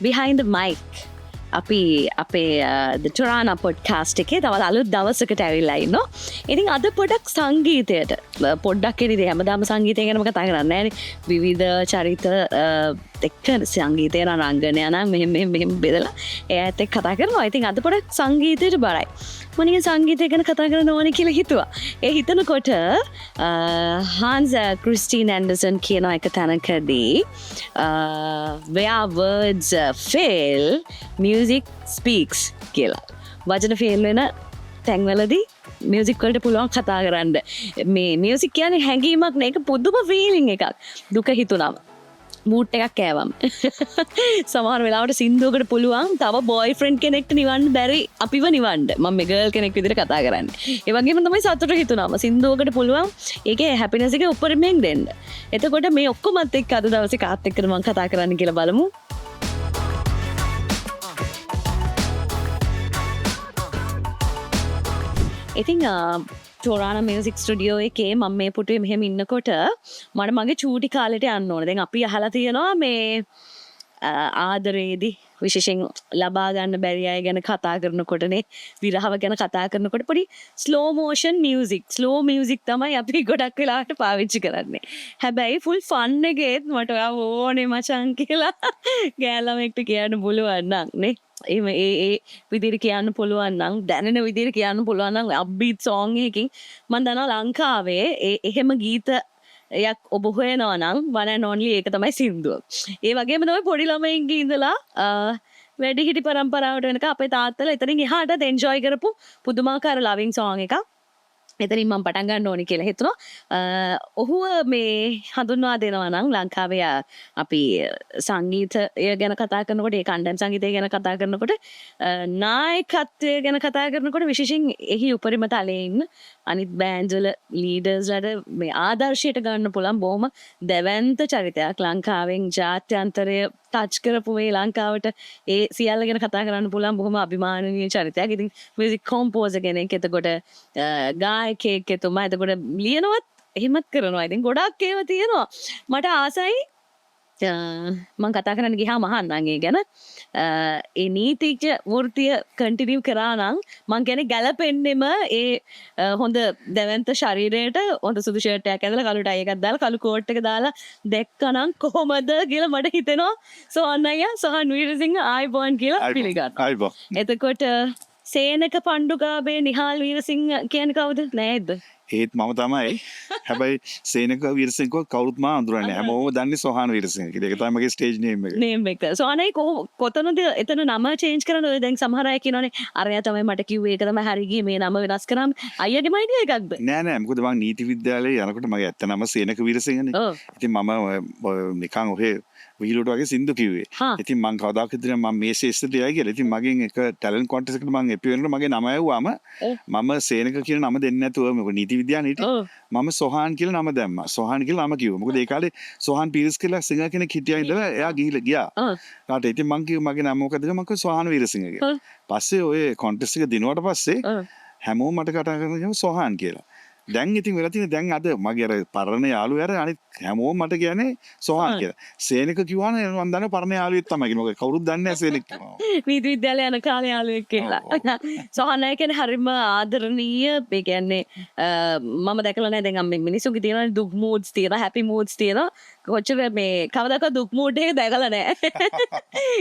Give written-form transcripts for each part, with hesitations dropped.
Behind the mic අපි අපේ ටොරාන podcast එකේ තවත් අලුත් දවසකට ඇවිල්ලා ඉන්නවා. ඉතින් අද පොඩක් සංගීතයට පොඩ්ඩක් ඉතින් හැමදාම සංගීතය ගැනම කතා කරන්නේ නැහැනේ. විවිධ චරිත එක්ක සංගීතය රංගනය නම් මෙහෙම බෙදලා එයාත් එක්ක කතා කරනවා. ඉතින් අද පොඩක් සංගීතයට බරයි. මම නිකන් සංගීතය ගැන කතා කරන්න ඕනේ කියලා හිතුවා. ඒ හිතනකොට හාන්ස් ක්‍රිස්ටින් ඇන්ඩර්සන් කියන එක තැනකදී where words fail music speaks කියලා. වචන ෆේල් වෙන තැන්වලදී මියුසික් වලට පුළුවන් කතා කරන්න. මේ මියුසික් කියන්නේ හැඟීමක් නේ. ඒක පුදුම ෆීලිං එකක්. දුක හිතුනම මූඩ් එකක් කෑවම සමහර වෙලාවට සින්දුවකට පුළුවන් තව බොයිෆ්‍රෙන්ඩ් කෙනෙක්ට නිවන්න බැරි අපිව නිවන්න. මම මේ ගර්ල් කෙනෙක් විදිහට කතා කරන්නේ. ඒ වගේම තමයි සතුට හිතුනම සින්දුවකට පුළුවන් ඒකේ හැපිනස් එක උපරිමයෙන් දෙන්න. එතකොට මේ ඔක්කොමත් එක්ක අද දවසේ කාත් එක්කද මම කතා කරන්න කියලා බලමු. ඉතින් ටොරාන මියුසික් ස්ටුඩියෝ එකේ මම මේ පුටුවේ මෙහෙම ඉන්නකොට මට මගේ චූටි කාලෙට යන්න ඕනේ. දැන් අපි අහලා තියෙනවා මේ ආදරේදී විශේෂයෙන් ලබා ගන්න බැරි අය ගැන කතා කරනකොටනේ විරහව ගැන කතා කරනකොට පොඩි slow motion music slow music තමයි අපි ගොඩක් වෙලාවට පාවිච්චි කරන්නේ. හැබැයි ෆුල් ෆන් එකේත් මට ඔයා ඕනේ මචං කියලා ගෑල්ලමෙක්ට කියන්න පුළුවන් නම් නේ. ඒ විදිහට කියන්න පුළුවන් නම් දැනෙන විදිහට කියන්න පුළුවන් නම් අප්බීට් සෝං එකකින් මම දන්නවා ලංකාවේ එහෙම ගීත යක් ඔබ හොයනවා නම් one and only ඒක තමයි සින්දුව. ඒ වගේම තමයි පොඩි ළමයින්ගේ ඉඳලා වැඩිහිටි පරම්පරාවට වෙනකන් අපේ තාත්තලා එතනින් එහාටත් එන්ජොයි කරපු පුදුමාකාර ලවිං සෝං එකක්. එතනින් මම පටන් ගන්න ඕනි කියලා හිතුණා. ඔහුව මේ හඳුන්වා දෙනවා නම් ලංකාවේ අපි සංගීතය ගැන කතා කරනකොට ඒ කණ්ඩායම් සංගීතය ගැන කතා කරනකොට නායකත්වය ගැන කතා කරනකොට විශේෂයෙන් එහි උපරිම තලයේ ඉන්න අනිත් බෑන්ඩ් වල ලීඩර්ස්ලාට මේ ආදර්ශයට ගන්න පුළුවන් බොහොම දැවැන්ත චරිතයක් ලංකාවෙන් ජාත්‍යන්තරය ටච් කරපු මේ ලංකාවට ඒ සියල්ල ගැන කතා කරන්න පුළුවන් බොහොම අභිමානනීය චරිතයක්. ඉතින් මියුසික් කොම්පෝසර් කෙනෙක්, එතකොට ගායකයෙක්, එතුමා එතකොට ලියනවත් එහෙමත් කරනවා. ඉතින් ගොඩක් ඒවා තියෙනවා. මට ආසයි මම කතා කරන්න ගියාම අහන්නම් ඒ ගැන. ඒ නීතිඥ වෘත්තිය කන්ටිනියු කරා නම් මං කියන්නේ ගැලපෙන්නෙම ඒ හොඳ දැවැන්ත ශරීරයට හොඳ සුදු ෂර්ට් එකක් ඇඳලා කළු ටයි එකක් දාලා කළු කෝට් එක දාලා දැක්කනම් කොහොමද කියලා මට හිතෙනවා. සෝහන් අයියා, සෝහන් වීරසිංහ ආයිබෝන් කියලා පිළිගන්නවා. ආයිබෝන්. එතකොට සේනක පණ්ඩුගාබේ නිහාල් වීරසිංහ කියන්නේ කවුද? නෑද? ඒත් මම තමයි. හැබැයි සේනක වීරසිංහව කවුරුත් මා අඳුරන්නේ නැහැ. හැමෝම දන්නේ සෝහාන වීරසිංහ කියලා. ඒක තමයි මගේ ස්ටේජ් නේම් එක. නේම් එක. සෝහනයි කොතනද එතන නම චේන්ජ් කරන්න ඔය දැන් සමහර අය කියනෝනේ අරයා තමයි මට කිව්වේ ඒක තමයි හරි ගියේ මේ නම වෙනස් කරාම අයියාගේම අයිඩියා එකක්ද? නෑ මොකද මම නීති විද්‍යාලයේ යනකොට මගේ ඇත්ත නම සේනක වීරසිංහනේ. ඉතින් මම නිකන් ඔහේ විහිළුවට වගේ සින්දු කිව්වේ. ඉතින් මං කවදාකවත් හිතන්නේ මම මේ ශේෂ්ත්‍රයට යයි කියලා. ඉතින් මගෙන් එක ටැලන්ට් කොන්ටෙස්ට් එකකට මං එපි වෙනකොට මගේ නම ඇහුවාම මම සේනක කියන නම දෙන්නේ නැතුව මොකද නීති විද්‍යාවේ හිටියේ. මම සොහාන් කියලා නම දැම්මා. සොහාන් කියලා නම කිව්වා. මොකද ඒ කාලේ සොහාන් පීරිස් කියලා සිංහ කෙනෙක් හිටියා ඉඳලා එයා ගිහිල්ලා ගියා. කාට ඉතින් මං කිව්වා මගේ නම මොකද කියලා මං කිව්වා සොහාන් වීරසිංහ කියලා. පස්සේ ඔය කොන්ටෙස්ට් එක දිනුවට පස්සේ හැමෝම මට කතා කරනවා සොහාන් කියලා. දැන් ඉතින් වෙලා තියෙන දැන් අද මගේ අර පරණ යාළුවෝ අර අනිත් හැමෝම මට කියන්නේ සොහාන් කියලා. සේනක කිව්වනේ මම දන්නේ පරණ යාළුවෙක් තමයි කියලා. මොකද කවුරුත් දන්නේ නැහැ සේනක කිව්වා. නීති විද්‍යාලේ යන කාලේ යාළුවෙක් කියලා. සොහාන් අය කියන්නේ හරිම ආදරණීය. ඒ කියන්නේ මම දැකලා නැහැ දැන් මිනිස්සුන්ගේ තියෙන දුක් moods තියෙනවා, happy moods තියෙනවා. කොච්චර මේ කවදාකවත් දුක් mood එක දැකලා නැහැ.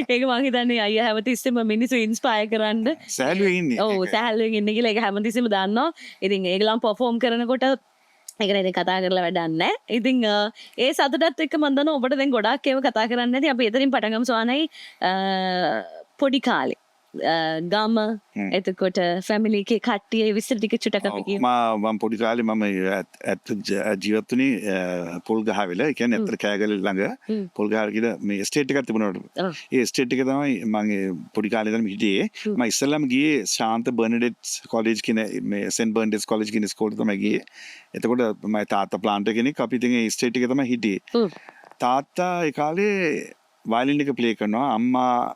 ඒක මං හිතන්නේ අයියා හැමතිස්සෙම මිනිස්සු ඉන්ස්පයර් කරන්න සෑහලුවෙන් ඉන්නේ. ඔව් සෑහලුවෙන් ඉන්නේ කියලා ඒක හැමතිස්සෙම දන්නවා. ඉතින් ඒගොල්ලන් perform කරනකොට ඒක නේද කතා කරලා වැඩක් නැහැ. ඉතින් ඒ සතුටත් එක්ක මම දන්නවා ඔබට දැන් ගොඩාක් ඒවා කතා කරන්න නැති. අපි එතනින් පටන් ගමු සෝනයි පොඩි කාලේ ගම එතකොට ෆැමිලි එකේ කට්ටිය විස්තර ටික චුට්ටක් අපි කියමු. මම පොඩි කාලේ මම ඇත්ත ජීවත් වුණේ පොල්ගහවෙල. ඒ කියන්නේ අතර කෑගල ළඟ පොල්ගහ කියලා මේ ස්ටේට් එකක් තිබුණා. ඒ ස්ටේට් එක තමයි මම පොඩි කාලේ ඉඳන් හිටියේ. මම ඉස්සෙල්ලාම ගියේ ශාන්ත බර්නඩෙට්ස් කොලෙජ් කියන මේ සෙන්ට් බර්නඩෙට්ස් කොලෙජ් කියන ස්කෝලේ තමයි ගියේ. එතකොට මම තාත්තා ප්ලාන්ටර් කෙනෙක් අපි ඉතින් ඒ ස්ටේට් එකේ තමයි හිටියේ. තාත්තා ඒ කාලේ වයලින් එක ප්ලේ කරනවා අම්මා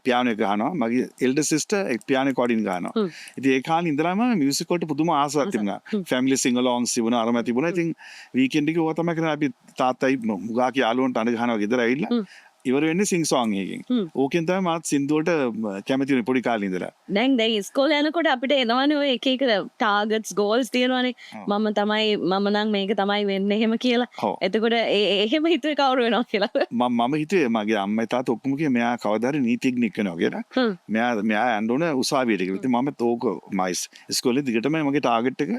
පියානෝ එක ගහනවා මගේ එල්ඩර් සිස්ටර් පියානෝ කෝඩින් ගහනවා ඉතින් ඒ කාලේ ඉඳලාම මියුසික් වලට පුදුම ආසාවක් තිබුණා ෆැමිලි සිංග අලොන්ග්ස් තිබුණා අරම තිබුණා ඉතින් වීකෙන්ඩ් එකේ ඕවා තමයි කරන්නේ අපි තාත්තයි මුගා කියාලුවන්ට අඬ ගහනවා ගෙදර ඇවිල්ලා ඉවර වෙන්නේ සිං සෝං එකකින්. ඕකෙන් තමයි මාත් සින්දු වලට කැමති වුණේ පොඩි කාලේ ඉඳලා. දැන් ඉස්කෝලේ යනකොට අපිට එනවනේ ඔය එක එක ටාගට්ස් ගෝල්ස් තියෙනවනේ. මම නම් මේක තමයි වෙන්නේ එහෙම කියලා. එතකොට එහෙම හිතුවේ කවුරු වෙනවද කියලා. මම හිතුවේ මගේ අම්මයි තාත්තා ඔක්කොම කිව්වේ මෙයා කවදා හරි නීතිඥයෙක් වෙනවා කියලා. මෙයා යන්න ඕන උසාවියට කියලා. ඉතින් මම තෝක මයිස් ඉස්කෝලේ දිගටම මගේ ටාගට් එක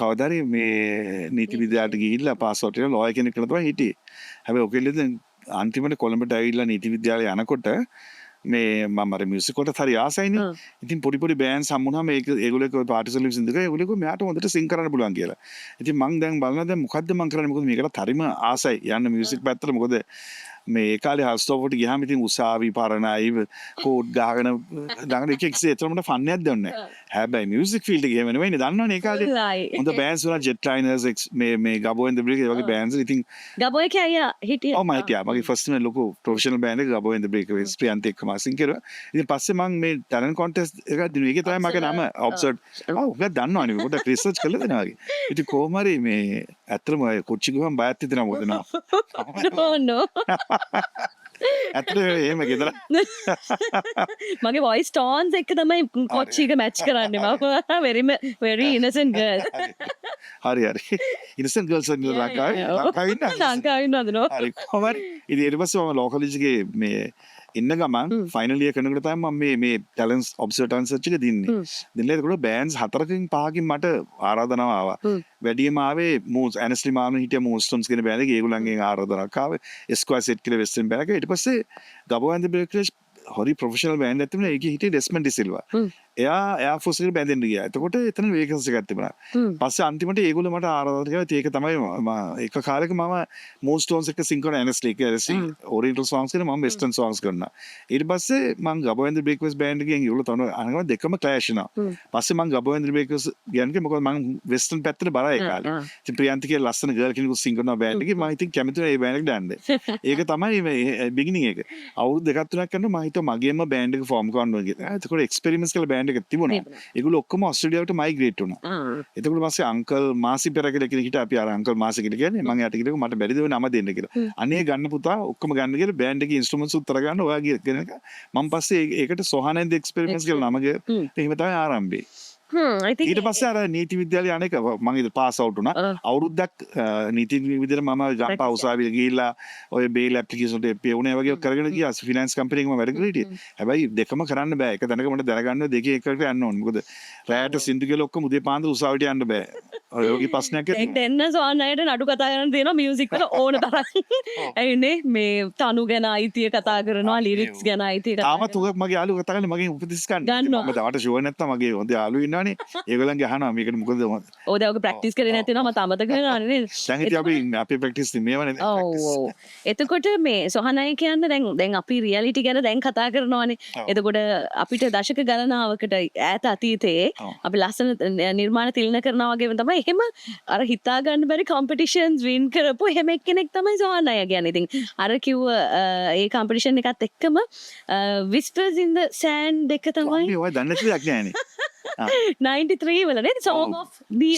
කවදා හරි මේ නීති විද්‍යාලයට ගිහිල්ලා පාස් අවුට් වෙලා ලෝයර් කෙනෙක් වෙනවා තමයි හිටියේ. හැබැයි ඔකෙල්ලෙන් අන්තිමට කොළඹට ඇවිල්ලා නීති විද්‍යාලය යනකොට මේ මම අර මියුසික් වලට හරි ආසයිනේ. ඉතින් පොඩි බෑන්ඩ්ස් හම්බුනහම ඒගොල්ලෝ පාටිස් වල විසින්දක ඒගොල්ලෝ මෙයාට හොඳට සිං කරන්න පුළුවන් කියලා. ඉතින් මං දැන් බලනවා දැන් මොකද්ද මං කරන්නේ මොකද මේකට හරිම ආසයි යන්න මියුසික් පැත්තට මොකද මේ ඒ කාලේ හස්ටෝප්ට ගියාම ඉතින් උසාවි පරණයි කෝඩ් ගහගෙන ළඟට එක එක්සේ එතරම්ට ෆන් එකක් දෙන්නේ නැහැ. හැබැයි මියුසික් ෆීල්ඩ් එකේ එහෙම නෙවෙයිනේ දන්නවනේ ඒ කාලේ. හොඳ බෑන්ඩ්ස් වුණා ජෙට් ලයිනර්ස් මේ ගබෝ ඇන්ඩ් ද බ්‍රේක් ඒ වගේ බෑන්ඩ්ස් ඉතින් ගබෝ එකේ අයියා හිටියා. ඔව් මම හිටියා. මගේ ෆස්ට් මේ ලොකු ප්‍රොෆෙෂනල් බෑන්ඩ් එක ගබෝ ඇන්ඩ් ද බ්‍රේක් වෙස් ප්‍රියන්ත එක්කම අසින් කරුවා. ඉතින් පස්සේ මම මේ ටැලන්ට් කොන්ටෙස්ට් එකක් දිනුවා. ඒකේ තමයි මගේ නම ඔබ්සර්ව්. ඔව් ඔයා දන්නවනේ මේ පොඩ්ඩක් රිසර්ච් කරලා දෙනවා වගේ. ඉතින් කොහොම හරි මේ ඇත්තටම කොච්චි ගුවන් බයත් හිතෙනවා මොකද නෝ ඇත්තට එහෙම ගෙදර මගේ වොයිස් ටෝන්ස් එක තමයි කොච්චි එක මැච් කරන්නේ මම very innocent girl හරි innocent girls ඉන්න ලංකාවේ ඉන්නවද නෝ හරි කොහොම හරි ඉතින් ඊට පස්සේ මම ලෝකල් එකේ මේ ඉන්න ගමන් ෆයිනල් ඉයර් කරනකොට තමයි මම මේ ටැලන්ට්ස් ඔබ්සර්ව් සර්ච් එක දින්නේ. දිනලා ඒකට බෑන්ඩ්ස් 4කින් 5කින් මට ආරාධනාව ආවා. වැඩිම ආවේ මූස් ඇනස්ලි මාමන් හිටිය මූස්ටොන්ස් කියන බෑන්ඩ් එකේ ඒගොල්ලන්ගෙන් ආරාධනාවක් ආවේ. ස්ක්වයර් සෙට් කියලා වෙස්ටර්න් බෑන්ඩ් එක. ඊට පස්සේ ගබෝ ඇන්ඩ් ද බ්‍රේකර්ස් හරි ප්‍රොෆෙෂනල් බෑන්ඩ් එකක් තිබුණා. ඒකේ හිටියේ ඩෙස්මන්ඩ් ඩිසිල්වා. එයා එයාෆෝස් එකට බැඳෙන්න ගියා. එතකොට එතන වේකන්ස් එකක් තිබුණා. පස්සේ අන්තිමට ඒගොල්ලෝ මට ආරාධනා කළා. ඒක තමයි එක කාලෙක මම මූන් ස්ටෝන්ස් එක්ක සිං කරන ඇනස්ලි එක ඔරියන්ටල් සොන්ග්ස් කරන මම වෙස්ටර්න් සොන්ග්ස් කරනවා. ඊට පස්සේ මම ගබෝ ඇන්ඩ් ද බ්‍රේකර්ස් බෑන්ඩ් එකෙන් ඒගොල්ලෝ තන අනගම දෙකම ක්ලෑෂ් වෙනවා. පස්සේ මම ගබෝ ඇන්ඩ් ද බ්‍රේකර්ස් කියන්නේ මොකද මම වෙස්ටර්න් පැත්තට බරයි ඒ කාලේ. ඉතින් ප්‍රියන්ති කියලා ලස්සන ගර්ල් කෙනෙකුත් සිං කරනවා බෑන්ඩ් එකේ. මම ඉතින් කැමති වුණා ඒ බෑන්ඩ් එකට යන්න. ඒක තමයි මේ බිගිනින් එක. අවුරුදු දෙකක් තුනක් කරනවා මම හිතුවා මගේම බෑන්ඩ් එක ෆෝම් කරන්න ඕන කියලා. එතකොට එක්ස්පෙරිමන්ට්ස් කියලා බෑන්ඩ් එකක් තිබුණා. ඒගොල්ලෝ ඔක්කොම ඔස්ට්‍රේලියාවට මයිග්‍රේට් වුණා. එතකොට පස්සේ අංකල් මාසි පෙර කියලා කෙනෙක් හිටියා. අපි අර අංකල් මාසි කියලා කියන්නේ මම යාට කිව්වා මට බැරිද ඔය නම දෙන්න කියලා. අනේ ගන්න පුතා ඔක්කොම ගන්න කියලා බෑන්ඩ් එකේ ඉන්ස්ට්‍රුමන්ට්ස් උත්තර ගන්න ඔයා කියන එක. මම පස්සේ ඒකට සොහනෙන්ද එක්ස්පෙරිමන්ට්ස් කියලා නම ගියා. එහෙම තමයි ආරම්භේ. ඊට පස්සේ අර නීති විද්‍යාලය අනේක මම ඉතින් පාස් අවුට් වුණා. අවුරුද්දක් නීති විද්‍යාලේ මම ගම්පා උසාවියට ගිහිල්ලා ඔය බේල් ඇප්ලිකේෂන් වලට එපේ වුණේ වගේ කරගෙන ගියා. ෆිනෑන්ස් කම්පැනි එකක මම වැඩ කරලා හිටියේ. හැබැයි දෙකම කරන්න බෑ. එක තැනක මට දැනගන්න දෙකේ එකකට යන්න ඕනේ. මොකද රැයට සින්දු කියලා ඔක්කොම උදේ පාන්දර උසාවියට යන්න බෑ. ඔය වගේ ප්‍රශ්නයක් ඇති. දෙන්න සෝන් අයට නඩු කතා කරන්න තියෙනවා මියුසික් වල ඕන තරම්. ඇයිනේ මේ තනු ගැන අයිතිය කතා කරනවා ලිරික්ස් ගැන අයිතිය කතා කරනවා. තාමත් උගක් මගේ යාළුවෝ කතා කරන්නේ මගෙන් උපදෙස් ගන්න. මම දවල්ට ෂෝ නැත්තම් මගේ හොඳ යාළුවෝ ඉන්නවනේ. ඒගොල්ලන්ගේ අහනවා මේකට මොකද ඔය දැන් ඔක ප්‍රැක්ටිස් කරේ නැතිනම් මම අමතක වෙනවා නේද? දැන් ඉතින් අපි අපේ ප්‍රැක්ටිස් මේවනේ. ඔව්. එතකොට මේ සොහනයි කියන්නේ දැන් අපි රියැලිටි ගැන දැන් කතා කරනවානේ. එතකොට අපිට දශක ගණනාවකට ඈත අතීතයේ අපි ලස්සන නිර්මාණ තිලන කරනවා වගේ තමයි එහෙම අර හිතා ගන්න බැරි කම්පිටිෂන්ස් වින් කරපු එහෙම එක්කෙනෙක් තමයි සොහනයි කියන්නේ. ඉතින් අර කිව්ව ඒ කම්පිටිෂන් එකත් එක්කම Whispers in the Sand එක තමයි. ඔය දන්නේ නැති දෙයක් නෑනේ. 93 වල නේද Song of the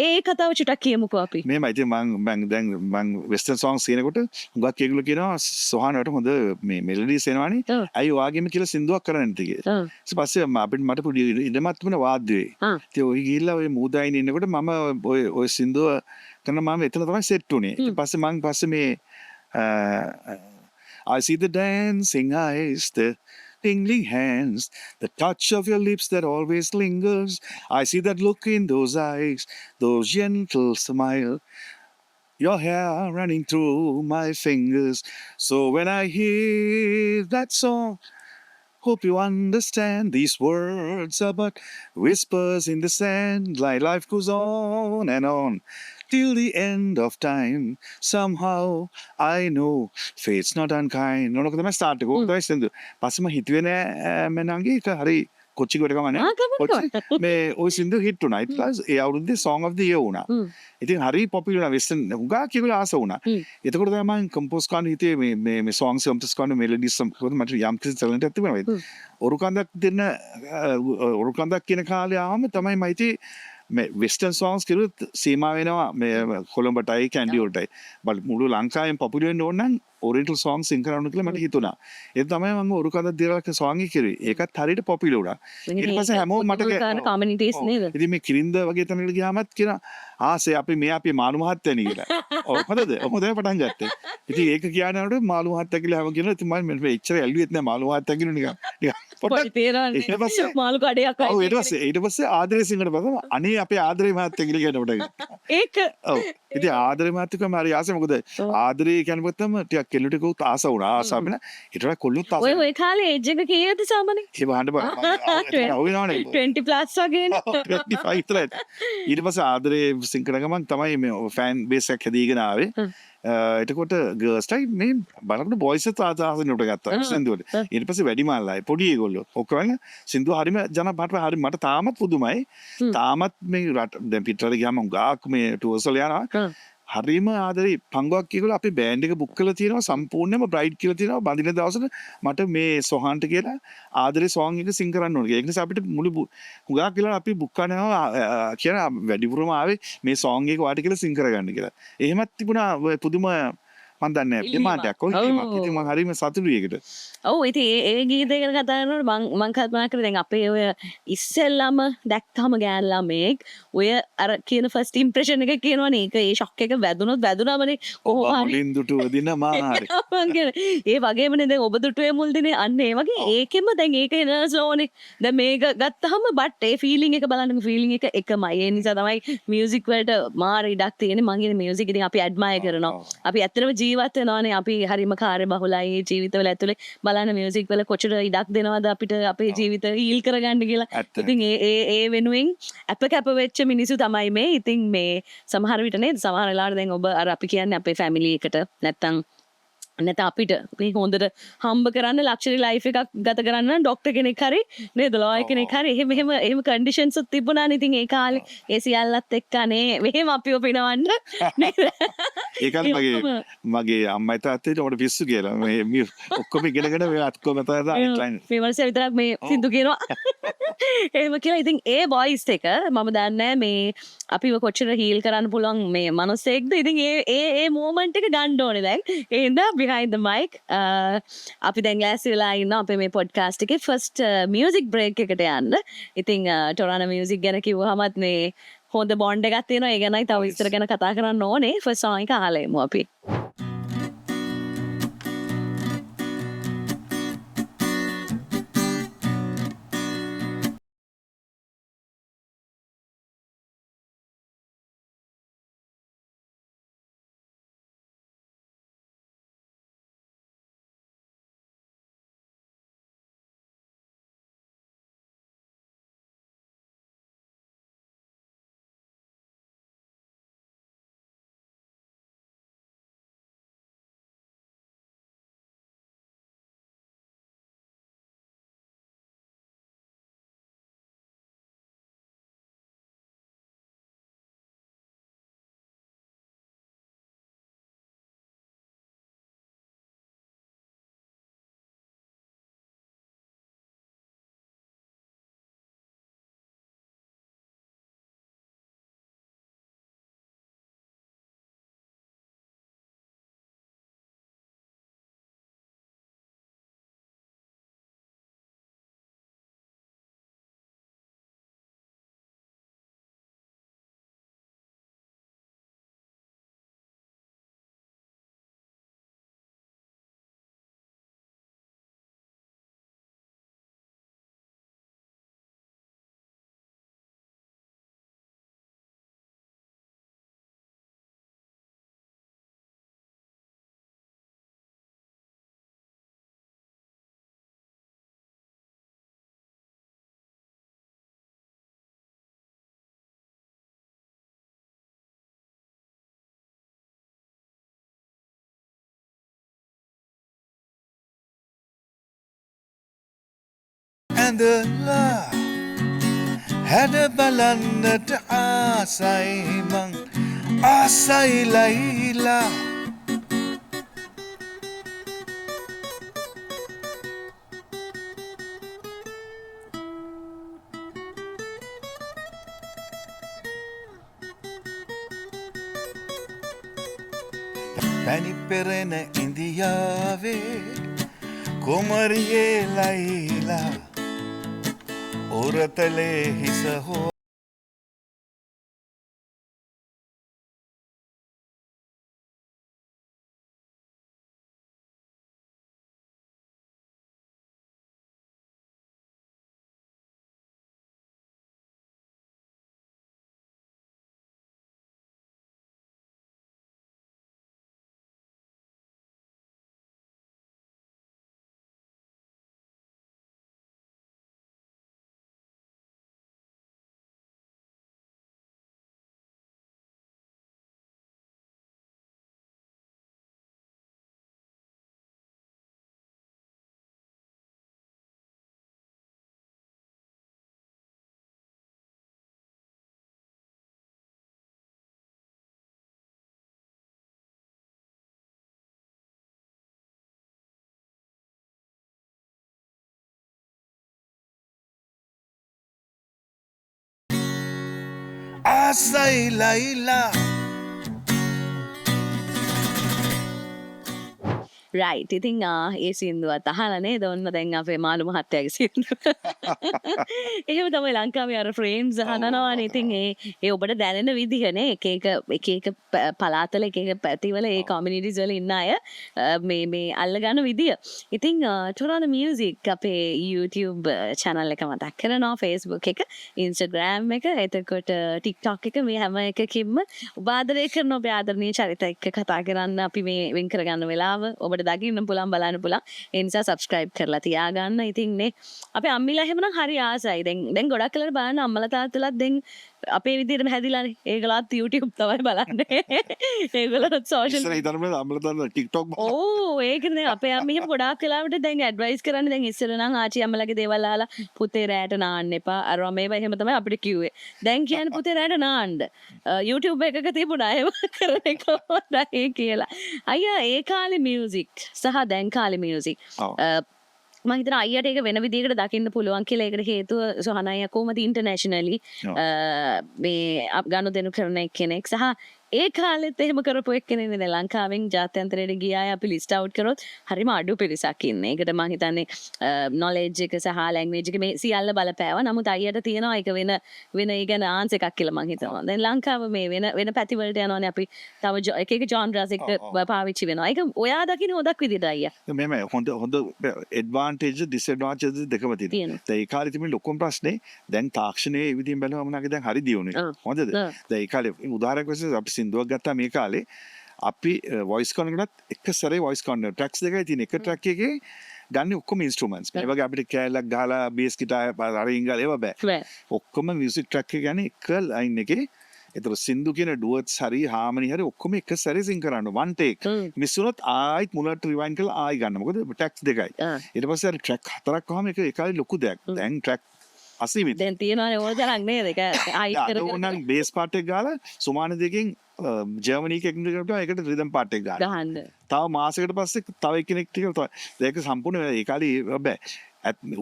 ඒ කතාව චුට්ටක් කියමුකෝ අපි. මේමයි ඉතින් මම වෙස්ටර්න් සොන්ග්ස් කියනකොට හුඟක් ඒගොල්ලෝ කියනවා සොහනට හොඳ මේ මෙලඩිස් එනවනේ. ඇයි ඔයාගෙම කියලා සින්දුවක් කරන්නේ නැති කියලා. ඊට පස්සේ අපිට මට පොඩි ඉඩමක් තිබුණා වාද්‍යවේ. ඉතින් ඔය ගිහිල්ලා ඔය මූදායින් ඉන්නකොට මම ඔය සින්දුව කරන මම එතන තමයි සෙට් උනේ. ඊට පස්සේ මේ I see the dancing eyes, the tingling hands, the touch of your lips that always lingers. I see that look in those eyes, those gentle smile, your hair running through my fingers. So when I hear that song, hope you understand these words are but whispers in the sand, like life goes on and on till the end of time. Somehow I know fate's not unkind. නොනක තමයි start එක. ඕක තමයි සින්දු. පස්සෙම හිතුවේ නෑ මනංගි ඒක හරි කොච්චි කොට ගමන මේ ඔය සින්දු හිට වුණා. ඊට පස්සේ ඒ අවුරුද්දේ Song of the Year වුණා. ඉතින් හරි පොපියුලර් වෙස්ටර්න් උගා කියලා ආස වුණා. එතකොට තමයි මම කම්පෝස් කරන්න හිතේ මේ songs කම්පෝස් කරන මෙලඩිස් සම්පූර්ණ මට යම් කිසි ටැලන්ට් එකක් තිබුණා. ඔරුකන්දක් දෙන්න ඔරුකන්දක් කියන කාලේ ආවම තමයි මම හිතේ මේ වෙස්ටර්න් songs කිරුත් සීමා වෙනවා මේ කොළඹටයි කැන්ඩි වලටයි. බල මුළු ලංකාවෙන් පොපුලර් වෙන්න ඕන නම් ඔරියන්ටල් songs සිං කරන්න කියලා මට හිතුණා. ඒක තමයි මම ඔරුකන්දක් දිරලක song එක කිරුවේ. ඒකත් හරියට පොපුලර් වුණා. ඊට පස්සේ හැමෝම මට කමියුනිටිස් නේද? ඉතින් මේ කිරින්ද වගේ තැනකට ගියාමත් කියන ආසේ අපි මාළු මහත්තයනි කියලා. ඔව් හොඳද? ඔහොම තමයි පටන් ගත්තේ. ඉතින් ඒක කියනකොට මාළු මහත්තයා කියලා හැම කියනවා. ඉතින් මම මේ එච්චර ඇල්ලුවෙත් නෑ මාළු මහත්තයා කියන නිකන් පොඩි තේරෙන්නේ. ඊට පස්සේ මාළු කඩයක් ඔව් ඊට පස්සේ ආදරේ සිංහට බලම අනේ අපේ ආදරේ මහත්තයා කියලා කියනකොට ඒක ඔව් ඉතින් ආදරේ මහත්තයා මම හරි ආසයි මොකද ආදරේ කියනකොට තමයි ටිකක් කෙල්ලට කවුත් ආස වුණා ආසම වෙන ඊට වඩා කොල්ලොත් ආස ඔය කාලේ ඒජ් එක කීයද සාමාන්‍යයෙන්? ඒ වහන්න බෑ ඔව් වෙනවනේ 20 ප්ලස් වගේනේ 25 විතරයි ඊට පස්සේ ආදරේ සිංහල ගමන් තමයි මේ ෆෑන් බේස් එකක් හැදීගෙන ආවේ එතකොට ගර්ල්ස්ටයි මේ බලනකොට බොයිස් ආසනෙට ගත්තා සින්දුවට ඊට පස්සේ වැඩිමාල්ලායි පොඩි ඒගොල්ලෝ ඔක්කොම සින්දුව හරිම ජනප්‍රිය හරි මට තාමත් පුදුමයි තාමත් මේ රට දැන් පිටරට ගියාම උගාක් මේ ටුවර්ස් වල යනවා හරිම ආදරේ පංගුවක් කියලා අපි බෑන්ඩ් එක බුක් කරලා තියෙනවා සම්පූර්ණයෙන්ම බ්‍රයිඩ් කියලා තියෙනවා බඳින දවසට මට මේ සොහන්ට කියලා ආදරේ සෝං එක සිං කරන්න ඕනේ. ඒක නිසා අපිට මුළු හුඟක් කියලා අපි බුක් කරනවා කියන වැඩිපුරම ආවේ මේ සෝං එක වාට කියලා සිං කරගන්න කියලා. එහෙමත් තිබුණා පුදුම මන් දන්නේ නැහැ ඩිමාන්ඩ් එකක්. ඔය ඉතින් මම හරිම සතුටුයි ඒකට. ඔව් ඉතින් ඒ ගීතය ගැන කතා කරනකොට මම කල්පනා කරේ දැන් අපේ ඔය ඉස්සෙල්ලාම දැක්කම ගෑන් ළමෙක් ඔය අර කියන ෆස්ට් ඉම්ප්‍රෙෂන් එක කියනවනේ ඒක ඒ ෂොක් එක වැදුනමනේ කොහොම හරි මුලින් දුටු දින මාරි. ඒ වගේමනේ දැන් ඔබ දුටුවේ මුල් දිනේ අන්න ඒ වගේ ඒකෙම දැන් ඒක එනර්ජ් ඕනේ. දැන් මේක ගත්තාම බට් ඒ ෆීලිං එක බලන්න ෆීලිං එක එකමයි. ඒ නිසා තමයි මියුසික් වලට මාර ඉඩක් තියෙන්නේ. මම කියන මියුසික් ඉතින් අපි ඇඩ්මයර් කරනවා. අපි ඇත්තටම ජීවත් වෙනවානේ අපි හරිම කාර්යබහුලයි ජීවිතවල ඇතුලේ බලන්න මියුසික් වල කොච්චර ඉඩක් දෙනවද අපිට අපේ ජීවිත හීල් කරගන්න කියලා. ඉතින් ඒ වෙනුවෙන් අප කැප වෙච්ච මිනිස්සු තමයි මේ. ඉතින් මේ සමහර විට නේද සමහර වෙලාවට දැන් ඔබ අර අපි කියන්නේ අපේ ෆැමිලි එකට නැත්තම් අපිට මේ හොඳට හම්බ කරන්න ලක්ෂරි ලයිෆ් එකක් ගත කරන්න ඩොක්ටර් කෙනෙක් හරි නේද ලෝයර් කෙනෙක් හරි එහෙම කන්ඩිෂන්ස් උත් තිබුණානේ ඉතින් ඒ කාලේ ඒ සියල්ලත් එක්ක අනේ මෙහෙම අපිව පිනවන්න නේද ඒ කාලේ මගේ අම්මයි තාත්තයි උඩ පිස්සු කියලා මේ ඔක්කොම ඉගෙනගෙන මේ අත්කොම තමයි මේ වර්ෂය විතරක් මේ සින්දු කියනවා එහෙම කියලා ඉතින් ඒ බොයිස් එක මම දන්නේ මේ අපිව කොච්චර හීල් කරන්න පුළුවන් මේ මනුස්සයෙක්ද ඉතින් ඒ මොමන්ට් එක ගන්න ඕනේ දැන් ඒ හින්දා behind the mic අපි දැන් ලෑස්ති වෙලා ඉන්නවා අපේ මේ පොඩ්කාස්ට් එකේ ෆස්ට් මියුසික් බ්‍රේක් එකට යන්න. ඉතින් ටොරානෝ මියුසික් ගැන කිව්වහමත් මේ හොඳ බොන්ඩ් එකක් තියෙනවා. ඒ ගැනයි තව විස්තර ගැන කතා කරන්න ඕනේ. ෆස්ට් සෝං එක අහලා එමු අපි. ඇඳලා හැඩ බලන්නට ආසයි මං ආසයි ලයිලා පැණි පෙරෙන ඉන්දියාවේ කුමරියේ ලයිලා උරතලේ හිස හෝ ආසයි ලයිලා රයිට් ඉතින් ඒ සින්දුවත් අහලනේ දොන්න දැන් අපේ මාළු මහත්තයාගේ සින්දුව. එහෙම තමයි ලංකාවේ අර ෆ්‍රේම්ස් අහනවානේ. ඉතින් ඒ ඔබට දැනෙන විදිහනේ එක එක පළාතල එක එක පැතිවල ඒ කමියුනිටිස් වල ඉන්න අය මේ අල්ලගන්න විදිය. ඉතින් ටොරන්ටෝ මියුසික් අපේ YouTube channel එක මතක් කරනවා, Facebook එක, Instagram එක, එතකොට TikTok එක, මේ හැම එකකින්ම ඔබ ආදරය කරන ඔබේ ආදරණීය චරිත එක්ක කතා කරන්න අපි මේ වෙන් කරගන්න වෙලාව ඔබට දකින්න පුළුවන්, බලන්න පුළුවන්. ඒ නිසා subscribe කරලා තියාගන්න. ඉතින් නේ අපේ අම්මිලා එහෙමනම් හරි ආසයි. දැන් ගොඩක් වෙලාවට බලන්න අම්මලා තාත්තලාත් දැන් අපේ විදිහටම හැදිලානේ. ඒගොල්ලත් YouTube තමයි බලන්නේ. ඒගොල්ලෝ social ඉස්සර හිතන්න බෑ අම්මලා දාන්න TikTok ඒකනේ අපේ අම්මි එහෙම ගොඩාක් වෙලාවට දැන් ඇඩ්වයිස් කරන්නේ. දැන් ඉස්සර නම් ආච්චි අම්මලාගේ දේවල් අහලා පුතේ රැයට නාන්න එපා. අරවා මේවා එහෙම තමයි අපිට කිව්වේ. දැන් කියන්නේ පුතේ රැයට නාන්න. YouTube එකක තිබුණා ඒව කරන එක හොඳයි කියලා. අයියා ඒ කාලේ මියුසික් සහ දැන් කාලේ මියුසික් මම හිතනවා අයියට ඒක වෙන විදිහකට දකින්න පුළුවන් කියලා. ඒකට හේතුව සොහන අයියා කොහොමද ඉන්ටර්නැෂනලි මේ ගනුදෙනු කරන කෙනෙක් සහ ඒ කාලෙත් එහෙම කරපු එක්කෙනෙක් නේ. ලංකාවෙන් ජාත්‍යන්තරයට ගියා අය අපි ලිස්ට් අවුට් කරොත් හරිම අඩු පිරිසක් ඉන්නේ. ඒකට මම හිතන්නේ නොලෙජ් එක සහ ලැන්ග්වේජ් එක මේ සියල්ල බලපෑවා. නමුත් අයියට තියෙනවා ඒක වෙන ඒ ගැන ආන්ස් එකක් කියලා මම හිතනවා. දැන් ලංකාව මේ වෙන පැති වලට යනවානේ අපි තව එක එක ජෝන්රස් එක පාවිච්චි වෙනවා. ඒක ඔයා දකින්න හොදක් විදිහට අයියා. මෙම හොඳ ඇඩ්වාන්ටේජ් ඩිස්ඇඩ්වාන්ටේජ් දෙකම තියෙනවා. දැන් ඒ කාලේ තිබුණ ලොකුම ප්‍රශ්නේ දැන් තාක්ෂණයේ ඒ විදිහින් බලනවම නම් දැන් හරි දියුණුයි. හොඳද? දැන් ඒ කාලේ උදාහරණයක් වශයෙන් අපි සින්දුවක් ගත්තා මේ කාලේ අපි වොයිස් කනකටත් එක සැරේ වොයිස් කන ට්‍රැක්ස් දෙකයි තියෙන. එක ට්‍රැක් එකේ ගන්න ඔක්කොම ඉන්ස්ට්‍රුමන්ට්ස්. ඒ වගේ අපිට කෑල්ලක් ගහලා බේස් ගිටාර් අරින්ගල් ඒව බෑ. ඔක්කොම මියුසික් ට්‍රැක් එක ගන්න එක ලයින් එකේ. ඒතර සින්දු කියන ඩුවට්ස් හරි හාමනි හරි ඔක්කොම එක සැරේ සින් කරන්න. වන් ටේක්. මිස් වුණොත් ආයිත් මුලට රිවයින්ඩ් කරලා ආයි ගන්න. මොකද ට්‍රැක්ස් දෙකයි. ඊට පස්සේ අර ට්‍රැක් හතරක් වහම එක ඒකයි ලොකු දෙයක්. දැන් ට්‍රැක් අසීමිත. දැන් තියෙනවානේ ඕන තරම් නේද? ඒක ආයි කර ඕනනම් බේස් පාර්ට් එක ගාලා සුමාන දෙකෙන් ජර්මනි එකකින් එකට රිදම් පාර්ට් එක ගන්න. තව මාසයකට පස්සේ තව එක්කෙනෙක් ටික ඒක සම්පූර්ණ ඒ කාලේ බෑ.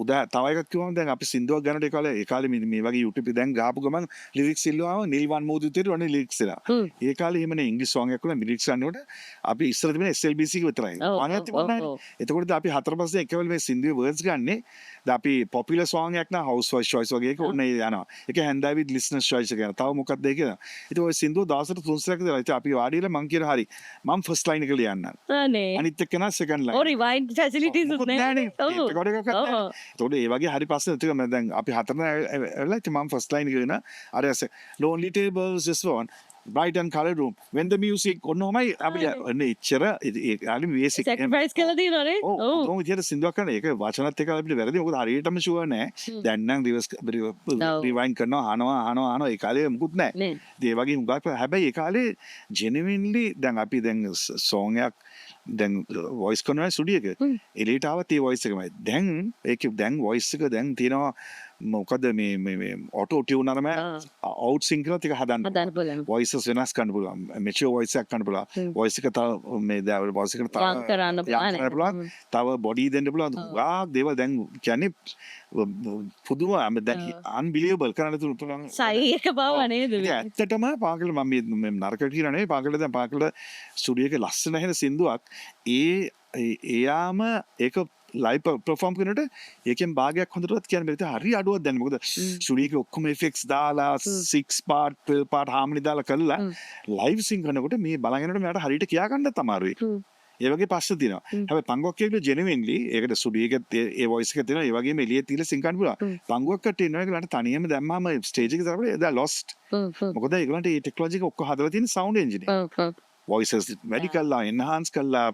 උදා තව එකක් කිව්වම දැන් අපි සින්දුවක් ගන්නට ඒ කාලේ මේ වගේ YouTube දැන් ගාපු ගමන් ලිරික්ස් ඉල්ලුවාම නිල්වන් මෝදුතේට වනේ ලිරික්ස් එනවා. ඒ කාලේ එහෙම නේ ඉංග්‍රීසි සෝංග් එකක් වුණා ලිරික්ස් ගන්නකොට අපි ඉස්සර තිබුණේ SLBC එක විතරයි. අනිත් තිබුණා නෑ. එතකොට අපි හතර පස්සේ එකවල මේ සින්දුවේ වර්ඩ්ස් ගන්නෙ. දැන් අපි පොපියුලර් සෝංග් එකක් නා හවුස් වයිස් චොයිස් වගේ එක ඕනේ යනවා. ඒක හැන්දා විත් ලිස්නර්ස් චොයිස් එක යනවා. තව මොකක්ද ඒක කියලා. ඉතින් ඔය සින්දුව දවසට 3 සැරයක් දාලා ඉතින් අපි වාඩිලා මං කියන හරි මම ෆස්ට් ලයින් එක ලියන්නම්. අනේ අනිත් එක්කෙනා සෙකන්ඩ් ලයින්. ඔය රිවයින්ඩ් ෆැසිලිටිස් උත් නෑ. එතකොට ඒ වගේ හරි පස්සේ ටික දැන් අපි හතරම ඇවිල්ලා ඉතින් මම ෆස්ට් ලයින් එක ගෙන අර lonely tables just one bright and colored room when the music ඔන්නෝමයි අපිට ඔන්න එච්චර ඒ කාලේ music සැක්‍රිෆයිස් කළා තියෙනවනේ. ඔව්. ඔව් විදියට සින්දුවක් කරන ඒක වචනත් එක්ක අපිට වැරදි මොකද හරියටම ෂුවර් නෑ දැන් නම් රිවයින්ඩ් කරනවා අහනවා ඒ කාලේ මුකුත් නෑ නේ. ඒ වගේ හුඟක් හැබැයි ඒ කාලේ genuinely දැන් අපි දැන් song එකක් දැන් voice කරනවා ස්ටුඩියෝ එක එළියට ආවත් ඒ voice එකමයි දැන් ඒක දැන් voice එක දැන් තියෙනවා මොකද මේ auto tune අරම out sync කරලා ටික හදන්න පුළුවන්. voices වෙනස් කරන්න පුළුවන් mature voice එකක් කරන්න පුළුවන් voice එක තව මේ voice එක තව වාක් කරන්න පුළුවන්. තව body දෙන්න පුළුවන් වාක් දේවල් දැන් කියන්නේ පුදුම දැන් unbelievable කරන්න පුළුවන් සයි එක බව නේද? ඇත්තටම පාකල මම මේ නරකට කියලා නෙවෙයි පාකල දැන් පාකල ස්ටුඩියෝ එකේ ලස්සන හෙන සින්දුවක් එයාම ඒක ලයිව් පර්ෆෝම් කරනට ඒකෙන් භාගයක් හොඳටවත් කියන්න බැරි හරි අඩුවක් දැන් මොකද ස්ටුඩියෝ එකේ ඔක්කොම effects දාලා 6 part 12 part harmony දාලා කළා ලයිව් සිං කරනකොට මේ බලගෙනට මට හරියට කියා ගන්නත් අමාරුයි ඒ වගේ ප්‍රශ්න තියෙනවා හැබැයි පංගුවක් කියලා genuinely ඒකට ස්ටුඩියෝ එකේ ඒ voice එක තියෙනවා ඒ වගේම එළියේ තියලා සිං කරන්න පුළුවන් පංගුවක් කට්ටිය ඉන්නවා ඒගොල්ලන්ට තනියම දැම්මාම ස්ටේජ් එකේ දාලා they lost මොකද ඒගොල්ලන්ට මේ ටෙක්නොලොජි එක ඔක්කොම හදලා තියෙන sound engineer voices වැඩි කළා enhance කළා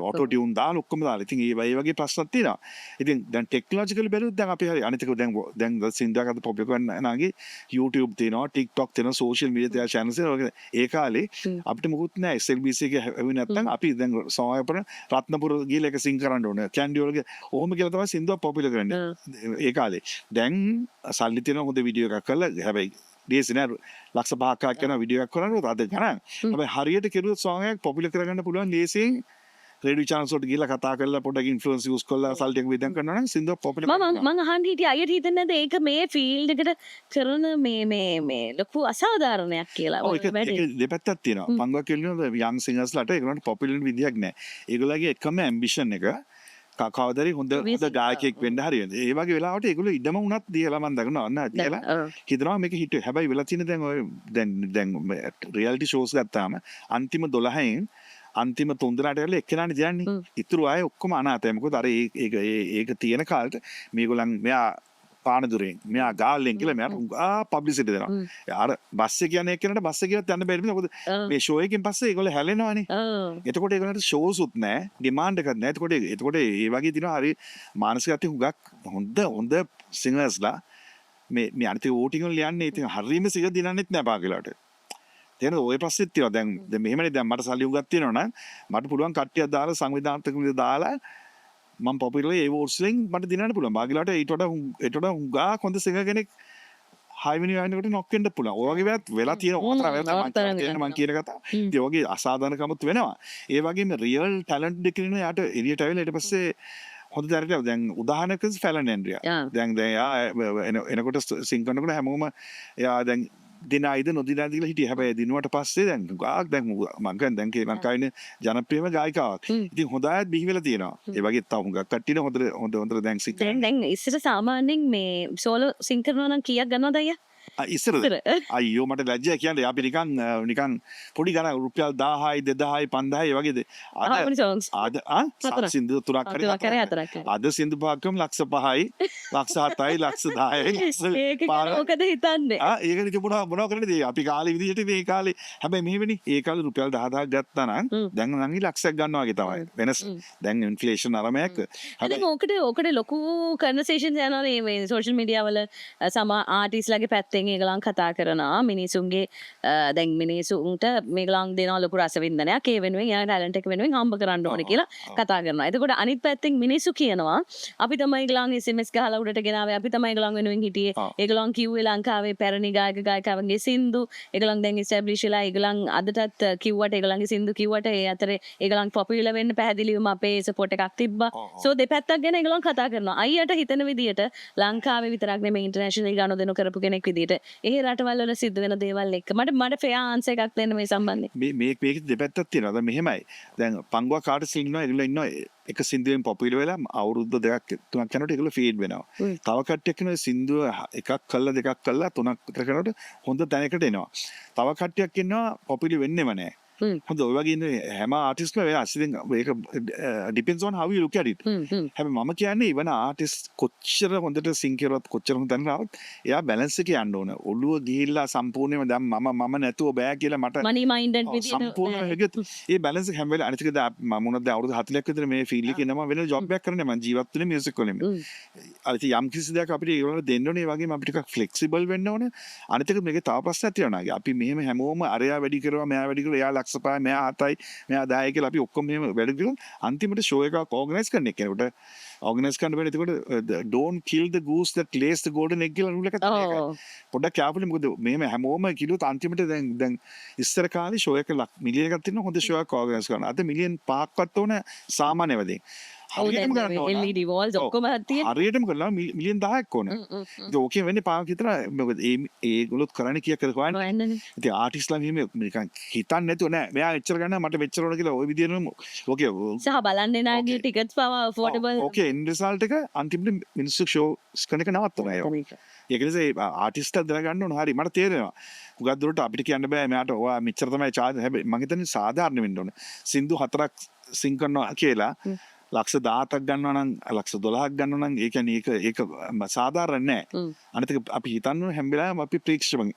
auto tune දාලා ඔක්කොම දාලා ඉතින් ඒ වගේ ප්‍රශ්නක් තියෙනවා ඉතින් දැන් ටෙක්නොලොජිකලි බැලුවොත් දැන් අපි හරි අනිත් එක දැන් සින්දුවක් අද පොප් එක කරනාගේ YouTube තියෙනවා TikTok තියෙනවා social media තියෙනවා channels තියෙනවා ඒ කාලේ අපිට මොකුත් නැහැ SLBC එක ඇවි නැත්නම් අපි දැන් සෝයපර රත්නපුර ගිහලා එක සිං කරන්න ඕනේ කැන්ඩි වලගේ ඔහොම කියලා තමයි සින්දුවක් පොපුලර් කරන්නේ ඒ කාලේ දැන් සල්ලි තියෙන හොඳ වීඩියෝ එකක් කරලා හැබැයි දේශනා ලක්ෂ 5ක් කරන වීඩියෝ එකක් කරනකොට අද ගණන් හැබැයි හරියට කෙරුවොත් song එකක් පොපුලර් කරගන්න පුළුවන් ලේසියෙන් රේඩියෝ channels වලට ගිහලා කතා කරලා පොඩ්ඩක් influence use කරලා සල්ටි එක විදන් කරනවා නම් සින්දුවක් පොපුලර් මම අහන්න හිටියේ අයියට හිතෙන්නේ නැද්ද ඒක මේ ෆීල්ඩ් එකට කරන මේ ලොකු අසාධාරණයක් කියලා. ඔව් ඒක දෙපැත්තක් තියෙනවා පංගුවක් කියනවා young singers ලට ඒගොල්ලන්ට පොපුලර් විදියක් නැහැ ඒගොල්ලන්ගේ එකම ambition එක කවදාරි හොඳ ගායකයෙක් වෙන්න හරියද ඒ වගේ වෙලාවට ඒගොල්ලෝ ඉඩම උනත් දීලා මම දන්නවා අන්න කියලා හිතනවා මේක හිට හැබැයි වෙලා තියෙන දැන් ඔය දැන් රියැලිටි ෂෝස් ගත්තාම අන්තිම 12න් අන්තිම 3 දෙනාට ගල එක්කෙනානේ දයන්නේ ඉතුරු අය ඔක්කොම අනාතයි මොකද අර ඒක තියෙන කාලෙට මේගොල්ලන් මෙයා පානදුරෙන් මෙයා ගාල්ලෙන් කියලා මෙයාට පබ්ලිසිටි දෙනවා අර බස් එක යන එක්කෙනාට බස් එකේවත් යන්න බැරි මොකද මේ ෂෝ එකෙන් පස්සේ ඒගොල්ලෝ හැලෙනවානේ එතකොට ඒගොල්ලන්ට ෂෝස් උත් නැහැ ඩිමාන්ඩ් එකක් නැහැ එතකොට ඒ වගේ දිනවා හරි මානසිකත්වයේ හුඟක් හොඳ සිංගර්ස්ලා මේ අනිත් වෝටින් වල යන්නේ ඉතින් හරියම සිග දිනන්නෙත් නැහැ පාගලට තේරෙනවද ඔය ප්‍රශ්නෙත් තියෙනවා දැන් මෙහෙමනේ දැන් මට සල්ලි උගක් තියෙනවා නම් මට පුළුවන් කට්ටියක් දාලා සංවිධානත්මක විදිහට දාලා මම පොපුලර් ඒ වෝට්ස් වලින් මට දිනන්න පුළුවන් බාගිලාට ඊට වඩා හුඟා හොඳ සිංගර් කෙනෙක් 6 වෙනි වයනකට නොක් වෙන්න පුළුවන්. ඔය වගේ වෙලත් වෙලා තියෙන ඕතර වෙලා මම කියන කතාව. ඉතින් ඔයගේ අසාධාරණකමත් වෙනවා. ඒ වගේම රියල් ටැලන්ට් දෙක ඉන්න යාට එළියට ඇවිල්ලා ඊට පස්සේ හොඳ දැරට දැන් උදාහරණයක් ෆැලන් ඇන්ඩ්‍රියා. දැන් එයා එනකොට සිං කරනකොට හැමෝම එයා දැන් දිනයිද නොදිනයිද කියලා හිටියේ. හැබැයි දිනුවට පස්සේ දැන් ගාක් දැන් මම කියන්නේ දැන් ලංකාවේ ජනප්‍රියම ගායිකාවක්. ඉතින් හොඳ අයත් බිහි වෙලා තියෙනවා. ඒ වගේ තව හුඟක් කට්ටියන හොඳ දැන් සිං දැන් ඉස්සර සාමාන්‍යයෙන් මේ සෝලෝ සිං කරනවා නම් කීයක් ගන්නවද අයියා? ඉස්සරද අයියෝ මට ලැජ්ජයි කියන්නේ අපි නිකන් පොඩි ගණන් රුපියල් 1000යි 2000යි 5000යි වගේද අද සින්දු 3ක් කරේ අද සින්දු පාක්කම ලක්ෂ 5යි ලක්ෂ 7යි ලක්ෂ 10යි ඒක මොකද හිතන්නේ ඒක ඉතින් මොනවා කරන්නේද අපි කාලේ විදිහට මේ කාලේ හැබැයි මෙහෙමනේ ඒ කාලේ රුපියල් 10000ක් ගත්තා නම් දැන් නම් ලක්ෂයක් ගන්නවා වගේ තමයි වෙනස් දැන් ඉන්ෆ්ලේෂන් අරමයක් හැබැයි ඕකට ලොකු කන්වර්සේෂන්ස් යනවා මේ සෝෂල් මීඩියා වල සම ආටිස්ලාගේ පැත්තෙන් ඒගොල්ලන් කතා කරනවා මිනිසුන්ගේ දැන් මිනිසුන්ට මේගොල්ලන් දෙනවා ලොකු රසවින්දනයක් ඒ වෙනුවෙන් යා ටැලන්ට් එක වෙනුවෙන් හම්බ කරන්න ඕනේ කියලා කතා කරනවා. එතකොට අනිත් පැත්තෙන් මිනිසු කියනවා අපි තමයි ඒගොල්ලන් SMS ගහලා උඩට ගෙනාවේ අපි තමයි ඒගොල්ලන් වෙනුවෙන් හිටියේ. ඒගොල්ලන් කිව්වේ ලංකාවේ පැරණි ගායක ගායිකාවන්ගේ සින්දු ඒගොල්ලන් දැන් එස්ටැබ්ලිෂ් වෙලා ඒගොල්ලන් අදටත් කිව්වට ඒගොල්ලන්ගේ සින්දු කිව්වට ඒ අතරේ ඒගොල්ලන් පොපියුලර් වෙන්න පැහැදිලිවම අපේ සපෝට් එකක් තිබ්බා. සෝ දෙපැත්තක් ගැන ඒගොල්ලන් කතා කරනවා. අයියට හිතන විදියට ලංකාවේ විතරක් නෙමෙයි ඉන්ටර්නැෂනල් ගනුදෙනු කරපු කෙනෙක් විදියට ඒ රටවල් වල සිද්ධ වෙන දේවල් එක්ක මට ෆෙයා ආන්සර් එකක් දෙන්න මේ සම්බන්ධයෙන් මේක දෙපැත්තක් තියෙනවා. දැන් මෙහෙමයි. දැන් පංගුවක් ආටිස්ට් ඉන්නවා ඒගොල්ලෝ ඉන්නවා එක සින්දුවෙන් පොපුලර් වෙලා අවුරුදු 2ක් 3ක් යනකොට ඒගොල්ලෝ ෆීඩ් වෙනවා. තව කට්ටියක් ඉන්නවා සින්දුව එකක් කළා දෙකක් කළා තුනක් විතර කරනකොට හොඳ තැනකට එනවා. තව කට්ටියක් ඉන්නවා පොපුලර් වෙන්නෙම නැහැ. හොඳ ඔය වගේ ඉන්නේ හැම ආටිස්ට්ම වෙනස්. ඉතින් ඒක depends on how you look at it. හැබැයි මම කියන්නේ ඉවන ආටිස්ට් කොච්චර හොඳට සිං කරුවත් කොච්චර හොඳ තැනකට ආවත් එයා බැලන්ස් එක යන්න ඕන. ඔළුව ගිහිල්ලා සම්පූර්ණයෙන්ම දැන් මම නැතුව බෑ කියලා මට money minded විදියට සම්පූර්ණ වෙගත් ඒ බැලන්ස් එක හැම වෙලාවෙම අනිත් එක මම මොනවද අවුරුදු 40ක් විතර මේ ෆීල්ඩ් එකේ ඉන්නවා වෙන ජොබ් එකක් කරන්නේ මම ජීවත් වෙන්නේ මියුසික් වලින්. අනිත් යම් කිසි දෙයක් අපිට ඒගොල්ලන්ට දෙන්න ඕනේ ඒ වගේම අපිට ටිකක් ෆ්ලෙක්සිබල් වෙන්න ඕනේ. අනිත් එක මේකේ තව ප්‍රශ්නයක් තියෙනවා. අපි මෙහෙම හැමෝම අරයා වැඩි කරනවා මෙයා වැඩි කරනවා එයා ලක්ෂ 5 මෙයා 7යි මෙයා 10යි කියලා අපි ඔක්කොම මෙහෙම වැඩි කරලා අන්තිමට ෂෝ එකක් ඕගනයිස් කරන්න කෙනෙකුට ඕගනයිස් කරන්න බැරි. එතකොට don't kill the goose that lays the golden egg කියලා රූල් එකක් තියෙනවා. පොඩ්ඩක් කැපුලි මොකද මෙහෙම හැමෝම කිලුවොත් අන්තිමට දැන් ඉස්සර කාලේ ෂෝ එක මිලියන් එකක් තියෙනවා හොඳ ෂෝ එකක් ඕගනයිස් කරන්න. අද මිලියන් 5ක්වත් ඕන සාමාන්‍ය වැඩේ. හරියටම කරන්න ඕන. LED walls ඔක්කොම තියෙන. හරියටම කරලා මිලියන් 10ක් ඕන. ඒක ඕකේ වෙන්නේ 5ක් විතර. මොකද ඒගොල්ලොත් කරන්නේ කීයක් කරකවන්නේ. ඉතින් ආටිස්ට්ලා මෙහෙම නිකන් හිතන්නේ නැතුව නෑ. මෙයා එච්චර ගන්න මට මෙච්චර ඕන කියලා ওই විදිහටම ඕකේ. සහ බලන්නේ නාගේ ටිකට්ස් පවා affordable. ඕකේ එන් රිසල්ට් එක අන්තිමට මිනිස්සු ෂෝස් කරන එක නවත්තනවා ඒක. ඒක නිසා ආටිස්ට්ලා දැනගන්න ඕන. හරි මට තේරෙනවා. උගත් දුරට අපිට කියන්න බෑ මෙයාට ඔයා මෙච්චර තමයි charge. හැබැයි මම හිතන්නේ සාධාරණ වෙන්න ඕන. සින්දු 4ක් සිං කරනවා කියලා ලක්ෂ 17ක් ගන්නවා නම් ලක්ෂ 12ක් ගන්නවා නම් ඒ කියන්නේ ඒක සාධාරණ නෑ. අනිත් එක අපි හිතන්නේ හැම වෙලාවෙම අපි ප්‍රේක්ෂකයන්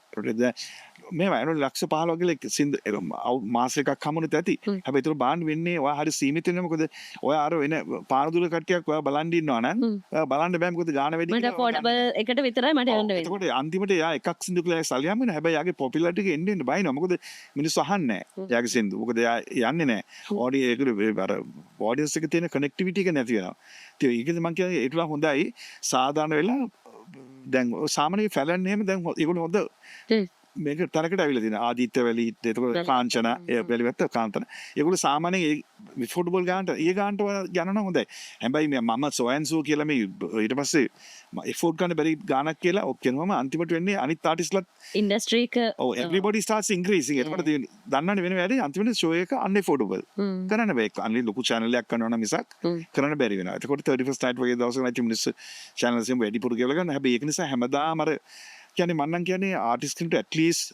මේවා එන ලක්ෂ 15 කියලා සින්දු මාස එකක් හමුනොත් ඇති. හැබැයි ඒක බාන්න වෙන්නේ ඔයා හරි සීමිත වෙනවා. මොකද ඔයා අර වෙන පාරදුර කට්ටියක් ඔයා බලන් ඉන්නවා නම් ඔයා බලන්න බෑ මොකද ගාන වැඩි. මට affordable එකට විතරයි මට යන්න වෙන්නේ. ඒකට අන්තිමට එයා එකක් සින්දු කියලා සල්ලියම් වෙනවා. හැබැයි යාගේ පොපියුලාරිටි එක එන්න බයිනවා. මොකද මිනිස්සු අහන්නේ නෑ යාගේ සින්දු. මොකද එයා යන්නේ නෑ. ඔඩියන්ස් එක තියෙන කනෙක්ටිවිටි එක නැති වෙනවා. ඉතින් ඒකද මම කියන්නේ ඒටලා හොඳයි සාධාරණ වෙලා දැන් සාමාන්‍ය ෆැලන් එහෙම දැන් ඒගොල්ලෝ හොඳ මේක තරකට ඇවිල්ලා තියෙනවා. ආදිත්‍ය වැලි එතකොට කාංචන ඒ වැලිවත්ත කාන්තන. ඒගොල්ලෝ සාමාන්‍යයෙන් ඒ ෆුට්බෝල් ගානට ගණන හොඳයි. හැබැයි මම සොයන්සෝ කියලා මේ ඊට පස්සේ එෆෝඩ් කරන්න බැරි ගානක් කියලා ඔක්කොම අන්තිමට වෙන්නේ අනිත් ආටිස්ට්ලාත් ඉන්ඩස්ට්‍රි එක everybody starts increasing. එතකොට දන්නවනේ වෙන වැඩේ අන්තිමට ෂෝ එක unaffordable. කරන්න බෑ. අනිත් ලොකු channel එකක් කරනවා නම් මිසක් කරන්න බැරි වෙනවා. එතකොට 31st night වගේ දවසක නැති මිනිස්සු channels එකෙන් වැඩිපුර ගෙවලා ගන්න. හැබැයි ඒක නිසා හැමදාම අර කියන්නේ මම නම් කියන්නේ ආටිස්ට් කෙනෙකුට at least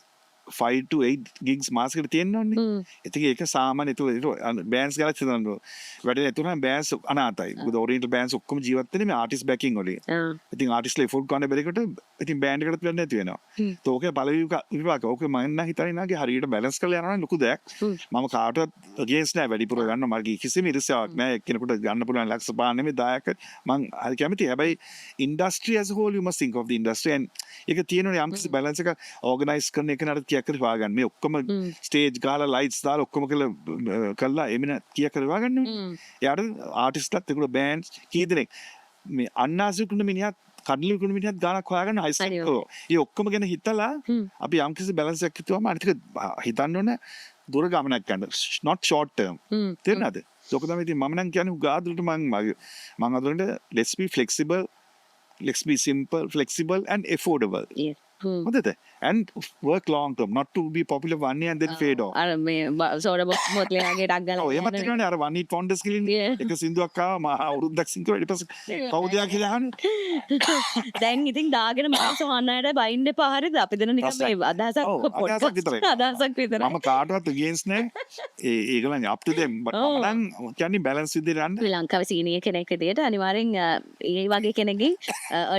5 to 8 gigs මාසෙකට තියෙන්න ඕනේ. ඉතින් ඒක සාමාන්‍ය ඒක බෑන්ඩ්ස් ගාලා හිතනවා. වැඩේ නැතුණා බෑන්ඩ්ස් අනාතයි. මොකද ඔරියන්ටල් බෑන්ඩ්ස් ඔක්කොම ජීවත් වෙන්නේ මේ ආටිස්ට් බෑකින් වලින්. ඉතින් ආටිස්ට්ලා එෆෝඩ් කරන්න බැරිකොට ඉතින් බෑන්ඩ් එකකට වෙන්නේ නැති වෙනවා. ඒක ඕකේ පළවෙනි විපාක. ඕකේ මම නම් හිතන්නේ නාගේ හරියට බැලන්ස් කරලා යනවා නම් ලොකු දෙයක්. මම කාටවත් against නෑ වැඩිපුර ගන්න මගේ කිසිම ඉරිසියාවක් නෑ. කෙනෙකුට ගන්න පුළුවන් ලක්ෂ 5 නෙමෙයි 10ක මම හරි කැමතියි. හැබැයි industry as a whole you must think of the industry and ඒක තියෙනවනේ යම් කිසි බැලන්ස් එක ඕගනයිස් කරන එක නඩ කියක් කරලා හොයාගන්න. මේ ඔක්කොම ස්ටේජ් ගාලා ලයිට්ස් දාලා ඔක්කොම කළා එමින කියක් කරලා හොයාගන්න. එයාට ආටිස්ට්ලාත් ඒගොල්ලෝ බෑන්ඩ්ස් කී දෙනෙක් මේ අන්නාසිකුණ මිනිහත් කඩලි කුණ මිනිහත් ගානක් හොයාගන්න හයිස්කෝප්. ඒ ඔක්කොම ගැන හිතලා අපි යම් කිසි බැලන්ස් එකක් හිතුවම අනිත් එක හිතන්න ඕනේ දුර ගමනක් යන්න. not short term. තේරෙනවද? ඒක තමයි ඉතින් මම නම් කියන්නේ උගාදුලට මම අදොරට let's be flexible, let's be simple, flexible and affordable. හොඳද? and work long term, not to be popular one year and then fade off. අර මේ සෝඩා බොත්ලයාගේ ටක් ගාලා ඔය මත කරන්නේ අර one hit wonders කියලා එක සින්දුවක් ආවා මම අවුරුද්දක් සින්දු ඊට පස්සේ කවුද යා කියලා අහන්නේ. දැන් ඉතින් දාගෙන මම සෝහන්නයට බයින්න එපා හරිද? අපි දෙන නිකන් මේ අදහසක් විතරයි. අදහසක් විතරයි. මම කාටවත් against නෑ. ඒගොල්ලන් up to them. but මම නම් කියන්නේ balance විදිහට යන්න. ශ්‍රී ලංකාවේ සීනියර් කෙනෙක් විදිහට අනිවාර්යෙන් ඒ වගේ කෙනෙක්ගෙන්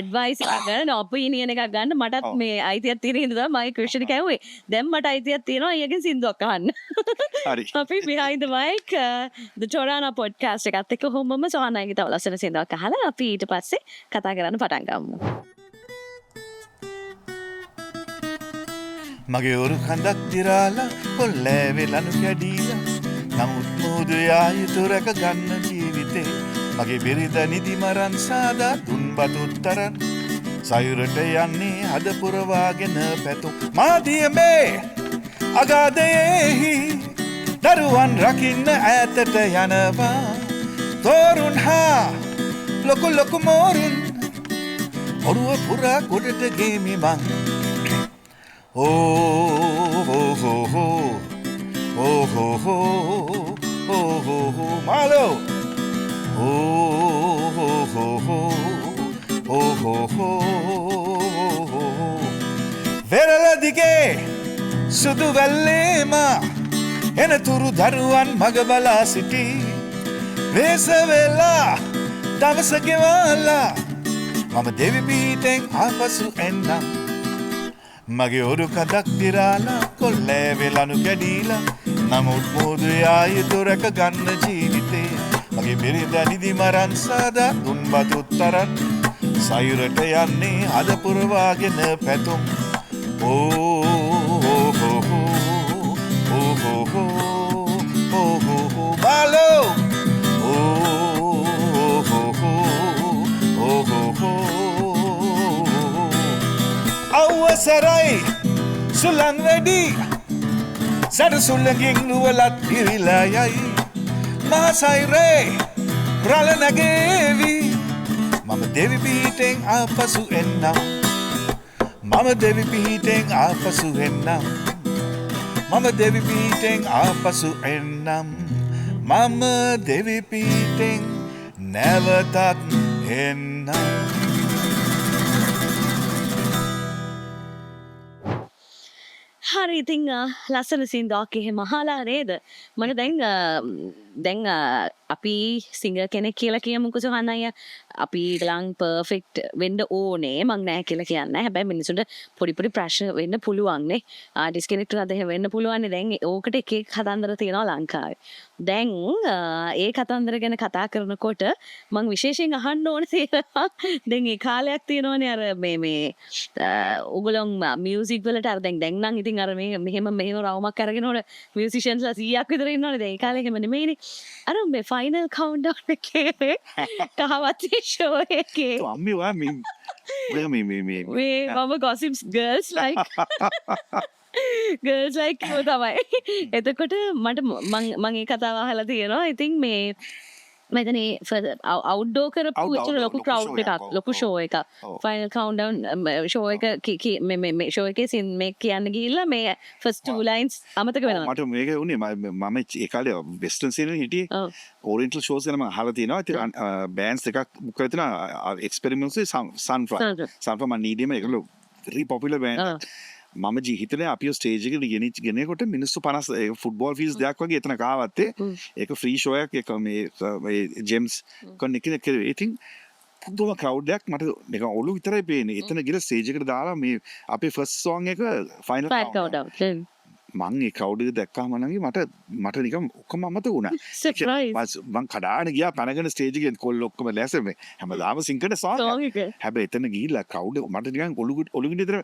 advice එකක් ගන්න opinion එකක් ගන්න මටත් මේ අයිතියක් තියෙන හින්දා තමයි මම ක්වෙස්චන් එක ඇහුවේ. දැන් මට අයිතියක් තියෙනවා ඊයකින් සින්දුවක් අහන්න. හරි. අපි behind the mic the Torana podcast එකත් එක්ක කොහොමම සෝහනයිගේ තව ලස්සන සින්දුවක් අහලා අපි ඊට පස්සේ කතා කරන්න පටන් ගමු. මගේ ඔරු කඳක් දිරාලා කොල්ලෑවේ ලනු කැඩීලා නමුත් මුහුදු යායුතු රැක ගන්න ජීවිතේ මගේ බිරිඳ නිදි මරන් සාදා දුන්බදුත් තරන් සයුරට යන්නේ හද පුරවාගෙන පැතුම් මාදියමේ අගාධයෙහි දරුවන් රකින්න ඈතට යනවා තෝරුන් හා ලොකු ලොකු මෝරුන් ඔරුව පුරා ගොඩට ගේමි මං Malo Verala dige sudu vallema එනතුරු දරුවන් මග බලා සිටි වේස වෙලා දවස ගෙවලා මම දෙවි පිහිටෙන් ආපසු එන්නම් මගේ ඔරු කඩක් දිරාලා කොල්ලෑ වෙලනු කැඩීලා නමුත් මෝදු ආයුතු රැක ගන්න ජීවිතේ මගේ බිරිඳ නිදි මරන් සාදා දුන් බදුත් තරන් සයුරට යන්නේ හද පුරවාගෙන පැතුම් බාලෝ අවසරයි සුලං වැඩි සඩ සුල්ලඟින් නුවලත් පිරිලා යයි මහසයිරේ රළ නැගේවි මම දෙවි පිහිටෙන් ආපසු එන්නම් මම දෙවි පිහිටෙන් ආපසු එන්නම් මම දෙවි පිහිටෙන් ආපසු එන්නම් මම දෙවි පිහිටෙන් නැවතත් එන්නම් හරි ඉතින් ලස්සන සින්දුවක් එහෙම අහලා නේද මම දැන් අපි සිංගර් කෙනෙක් කියලා කියමුකෝ සොහන් අයියා අපි ළඟ පර්ෆෙක්ට් වෙන්න ඕනේ මං නෑ කියලා කියන්නේ හැබැයි මිනිසුන්ට පොඩි ප්‍රශ්න වෙන්න පුළුවන් නේ ආටිස්ට් කෙනෙක්ට අද එහෙම වෙන්න පුළුවන් නේ දැන් ඕකට එක එක කතන්දර තියෙනවා ලංකාවේ දැන් ඒ කතන්දර ගැන කතා කරනකොට මං විශේෂයෙන් අහන්න ඕනේ තියෙනවා දැන් ඒ කාලයක් තියෙනවනේ අර මේ ඔයගොල්ලෝ මියුසික් වලට අර දැන් නම් ඉතින් අර මේ මෙහෙම රවුමක් අරගෙන උන මියුසිෂියන්ස්ලා 100ක් විතර ඉන්නවනේ දැන් ඒ කාලේ එහෙම නෙමෙයිනේ අර මේ ෆයිනල් කවුන්ට්ඩවුන් එකේ කහවත්තේ ෂෝ එකේ අම්මි වා මේ මම gossips girls like girls like තමයි එතකොට මට මම ඒ කතාව අහලා තියෙනවා ඉතින් මේ මම අවුට්ඩෝර් කරපු විතර ලොකු ක්‍රවුඩ් එකක් ලොකු ෂෝ එකක් ෆයිනල් කවුන්ට්ඩවුන් ෂෝ එක මේ ෂෝ එකේ සින් මේ කියන්න ගිහිල්ලා මේ ෆස්ට් ටූ ලයින්ස් අමතක වෙනවා මට මේක උනේ මම ඒ කාලේ වෙස්ටර්න් සීන් එකේ හිටියේ ඕරියන්ටල් ෂෝස් ගැන මම අහලා තියෙනවා ඉතින් බෑන්ඩ්ස් එකක් මොකද තියෙනවා එක්ස්පෙරිමන්ට්ස් සන්ෆ්ලවර් මම නීඩියම ඒකලු very popular band මම ජීවිතේ අපි ස්ටේජ් එකට ගෙනකොට මිනිස්සු 50 ෆුට්බෝල් ෆීල්ඩ්ස් දෙයක් වගේ එතන කාවත්තේ ඒක ෆ්‍රී ෂෝ එකක් ඒක මේ ජෙම්ස් කොන්නිකේ කරේ ඉතින් පුදුම ක්‍රවුඩ් එකක් මට නිකන් ඔළුව විතරයි පේන්නේ එතන ගිහලා ස්ටේජ් එකට දාලා මේ අපේ ෆස්ට් සෝං එක ෆයිනල් කවුන්ට්ඩවුන් මං ඒ ක්‍රවුඩ් එක දැක්කම නම් මට නිකන් ඔක්කොම අමතක වුණා සර්ප්‍රයිස් මං කඩාගෙන ගියා පැනගෙන ස්ටේජ් එකෙන් කොල්ල ඔක්කොම ලෑස්ති මේ හැමදාම සිංකට සෝං එක හැබැයි එතන ගිහිල්ලා ක්‍රවුඩ් මට නිකන් ඔළුගින් විතර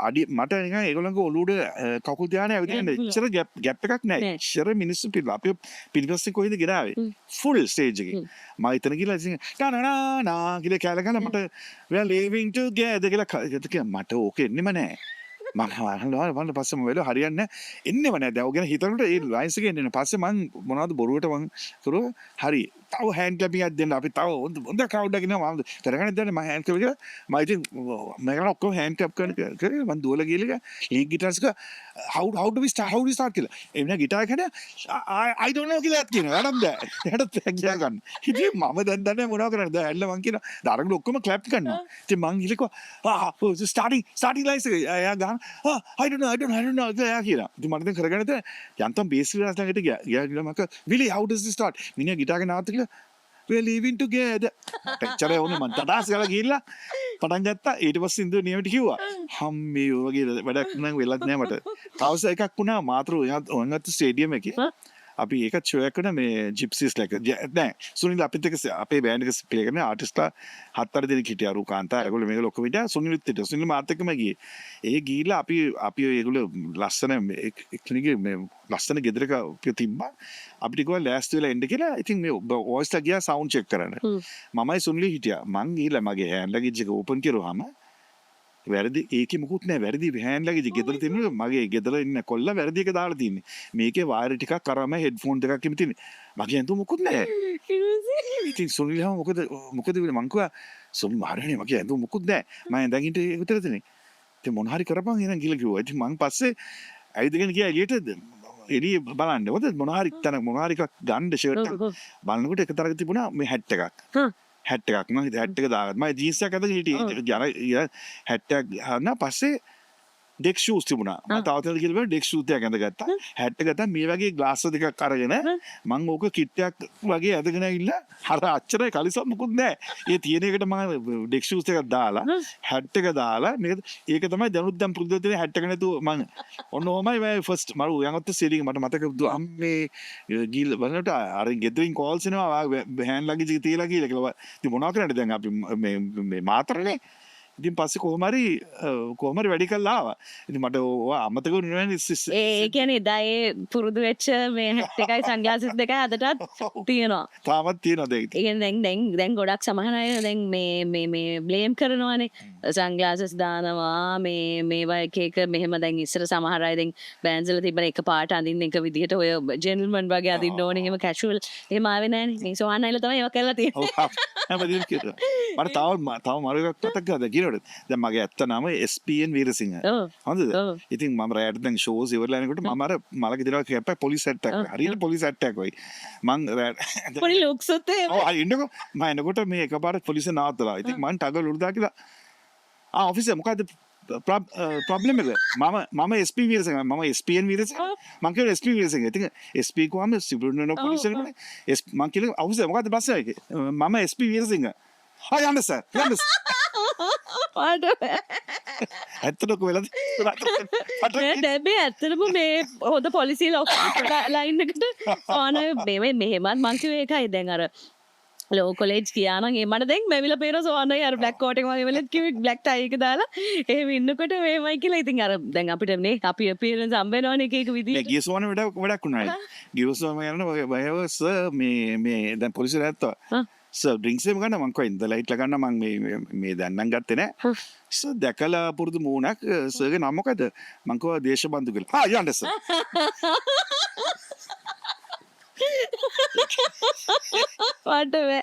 අඩි මට නිකන් ඒගොල්ලන්ගේ ඔළුවට කකුල් ධානය ඇවිදින්න ඉච්චර ගැප් එකක් නැහැ ඉච්චර මිනිස්සු පිළ අපි පිළිගස්සේ කොහෙද ගෙනාවේ ෆුල් ස්ටේජ් එකේ මම එතන ගිහලා ඉතින් ටනනා කියලා කැල ගන්න මට we are living together කියලා මට ඕකේ එන්නෙම නැහැ මම පස්සේ මම වෙලාව හරියන්නේ එන්නෙම නෑ දැන් ඔගෙන හිතනකොට ඒ ලයින්ස් එකේ එන්නේ පස්සේ මම මොනවද බොරුවට මම කරුවා හරි තව හෑන්ඩ් ක්ලැපින් එකක් දෙන්න අපි තව හොඳ ක්‍රවුඩ් එකක් ඉන්නවා මම කරගෙන දැන් මම හෑන්ඩ් ක්ලැප් එක මම ඉතින් මම ඔක්කොම හෑන්ඩ් ක්ලැප් කරගෙන මම දුවලා ගිහලා ලීග් ගිටාර්ස් එක how do we start කියලා එන්න ගිටාර් එක I don't know කියලා කියනවා වැඩක් බෑ එයාට පැග්ගියා ගන්න ඉතින් මම දැන් දන්නේ මොනව කරන්නද දැන් ඇල්ල මං කියනවා දාරකට ඔක්කොම ක්ලැප් කරනවා ඉතින් මං ගිහලා starting lines එක එයා ගන්න I don't know කියලා කියනවා ඉතින් මට දැන් කරගෙන යන්තම් බේස් ක්ලාස් ළඟට ගියා මම Willy how does this start මිනිහා ගිටාර් එක නවත්ත කියලා we are living together ටෙක්චරේ ඕනේ මං තඩාස් ගාලා ගිහිල්ලා පටන් ගත්තා ඊට පස්සේ ඉන්දු නියමට කිව්වා හම්මේ ඔය වගේ වැඩක් නම් වෙලත් නෑ මට තවස එකක් වුණා මාතෘ ඔයන්ගත්තු ස්ටේඩියම් එකේ අපි ඒකත් ෂෝ එකක් කරන මේ ජිප්සිස් ලයික් නෑ සුනිල් අපිත් එක්ක අපේ බෑන්ඩ් එක ප්ලේ කරන ආටිස්ට්ලා 7-8 දෙනෙක් හිටියා රුකාන්තා ඒගොල්ලෝ මේක ලොක්ක විදියා සුනිල්ත් හිටියා සුනිල් මාත් එක්කම ගියේ ඒ ගිහිල්ලා අපි ඒගොල්ලෝ ලස්සන එක්කෙනෙක්ගේ මේ ලස්සන ගෙදරක තිබ්බා අපිට කිව්වා ලෑස්ති වෙලා එන්න කියලා ඉතින් මේ වොයිස්ලා ගියා සවුන්ඩ් චෙක් කරන්න මමයි සුනිල් හිටියා මං ගිහිල්ලා මගේ හෑන්ඩ් ලගේජ් එක ඕපන් කරුවාම වැරදි ඒකේ මුකුත් නැහැ වැරදි හෑන්ඩ් ලගේජ් ගෙදර තියෙන මගේ ගෙදර ඉන්න කොල්ලා වැරදි එක දාලා තින්නේ මේකේ වයර් ටිකක් කරාම හෙඩ්ෆෝන් දෙකක් එමෙ තින්නේ මගේ ඇඳුම මුකුත් නැහැ ඉතින් සුනිල් හම මොකද මං කිව්වා සුනිල් මාරනේ මගේ ඇඳුම මුකුත් නැහැ මම දැන් ඉන්න විතර තියෙන්නේ ඉතින් මොන හරි කරපන් එහෙනම් කියලා කිව්වා ඉතින් මං පස්සේ ඇවිදගෙන ගියා එළියට එළිය බලන්න මොකද මොන හරි තන මොන හරි එකක් ගන්න ෂර්ට් එක බලනකොට එක තරක තිබුණා මේ හැට් එකක් හැට් එකක් මම හැට් එක දාගත්තා මම ජීන්ස් එකක් අතගෙන හිටියේ හැට් එක ගන්න පස්සේ ඩෙක් ෂූස් තිබුණා. මම තාත්තට කියලා ඩෙක් ෂූස් දෙකක් ඇඳගත්තා. හැට් එක ගත්තා මේ වගේ ග්ලාස් දෙකක් අරගෙන මම ඕක කිට්ටයක් වගේ ඇදගෙන ඇවිල්ලා අර අච්චරයි කලිසම් මුකුත් නැහැ. ඒ තියෙන එකට මම ඩෙක් ෂූස් එකක් දාලා හැට් එක දාලා ඒක තමයි දැනුත් දැන් පුරුදු වෙන්නේ හැට් එක නැතුව මම ඔන්න ඔහමයි මම ෆස්ට් මම යනකොට සීලින් මට මතක අම්මේ ගිල් බලනට අර ගෙදරින් කෝල්ස් එනවා හෑන්ඩ් ලගේජ් එක තියලා කියලා. ඉතින් මොනවා කරන්නද දැන් අපි මේ මාතරනේ. ඉතින් පස්සේ කොහොම හරි වැඩි කළා ආවා. ඉතින් මට අමතක වුණේ නැහැ. ඒ කියන්නේ එදා ඒ පුරුදු වෙච්ච මේ හැට් එකයි සන්ග්ලාසස් දෙකයි අදටත් තියෙනවා. තාමත් තියෙනවා දැන්. ඒ කියන්නේ දැන් ගොඩක් සමහර අය දැන් මේ බ්ලේම් කරනවානේ. සන්ග්ලාසස් දානවා මේවා එක මෙහෙම දැන් ඉස්සර සමහර අය දැන් බෑන්ඩ්ස් වල තිබ්බන එක පාට අඳින්න එක විදිහට ඔය ජෙන්ටල්මන් වගේ අඳින්න ඕනේ එහෙම කැෂුවල් එහෙම ආවේ නැහනේ. මේ සෝහන් අයලා තමයි ඒවා කරලා තියෙන්නේ. හැමදේම කියනවා. මට තව මරු එකක් මතක් ගාද කියනවද? දැන් මගේ ඇත්ත නම SPN වීරසිංහ. හොඳද? ඉතින් මම රැයට දැන් ෂෝස් ඉවරලා යනකොට මම අර මලක දිනවා කැප්පයි පොලිස් ඇට්ටක්. හරියට පොලිස් ඇට්ටක් වයි. මං රැයට පොඩි ලුක්ස් උත් එහෙම. ඔව් හරි ඉන්නකෝ. මම එනකොට මේ එකපාරට පොලිසිය නවත්තලා. ඉතින් මං ටගල් උඩදා කියලා ඔෆිසර් මොකද්ද ප්‍රොබ්ලම් එක? මම SP වීරසිංහ මම SPN වීරසිංහ. මං කියනවා SP වීරසිංහ. ඉතින් SP කොහම සිබුරුනෝ පොලිසිය නේ. මං කියනවා ඔෆිසර් මොකද්ද ප්‍රශ්නේ එකේ? මම SP වීරසිංහ. හරි යන්න සර්. යන්න සර්. ඇත්තටම වෙලද? දැබේ ඇත්තටම මේ හොඳ පොලිසිය ලයින් එකට ඕන මෙහෙමත් මං කිව්වේ ඒකයි දැන් අර ලෝ කොලේජ් ගියා නම් ඒ මට දැන් මෙවිල පේන සෝනයි අර බ්ලැක් කෝට් එක වගේ වෙලත් කිව්වේ බ්ලැක් ටයි එක දාලා එහෙම ඉන්නකොට මේමයි කියලා ඉතින් අර දැන් අපිට නේ අපි අපියරන්ස් හම්බ වෙනවනේ එක එක විදිහට ගිය සෝන වැඩක් වුණා. ගිය සෝන යන බයව සර් මේ දැන් පොලිසිය ඇත්තා. සර් ඩ්‍රින්ක්ස් එක ගන්න මං කොයින්ද ලයිට් ලා ගන්න මං මේ දැන් නම් ගත්තේ නෑ. සර් දැකලා පුරුදු මූණක් සර්ගේ නම මොකද? මං කිව්වා දේශබන්දු කියලා. යන්න සර්. පාට බෑ.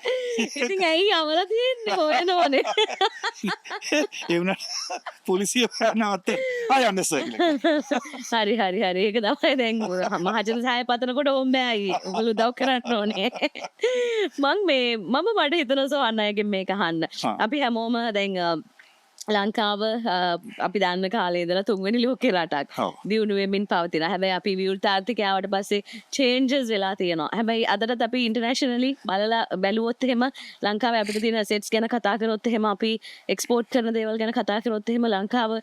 ඉතින් ඇයි යවලා තියෙන්නේ හොයනවනේ. ඒ වුණා පොලිසිය නවත්තේ. යන්න සර් කියලා. හරි ඒක තමයි දැන් මහජන සහාය පතනකොට ඕම් බෑයි. ඔයගොල්ලෝ උදව් කරන්න ඕනේ. මම මට හිතනවා සෝන් අයගෙන් මේක අහන්න. අපි හැමෝම දැන් ලංකාව අපි දන්න කාලේ ඉඳලා තුන්වෙනි ලෝකේ රටක් දියුණු වෙමින් පවතින. හැබැයි අපි විවෘත ආර්ථිකය ආවට පස්සේ චේන්ජස් වෙලා තියෙනවා. හැබැයි අදටත් අපි ඉන්ටර්නැෂනලි බැලුවොත් එහෙම ලංකාවේ අපිට තියෙන ඇසෙට්ස් ගැන කතා කරොත් එහෙම අපි එක්ස්පෝර්ට් කරන දේවල් ගැන කතා කරොත් එහෙම ලංකාව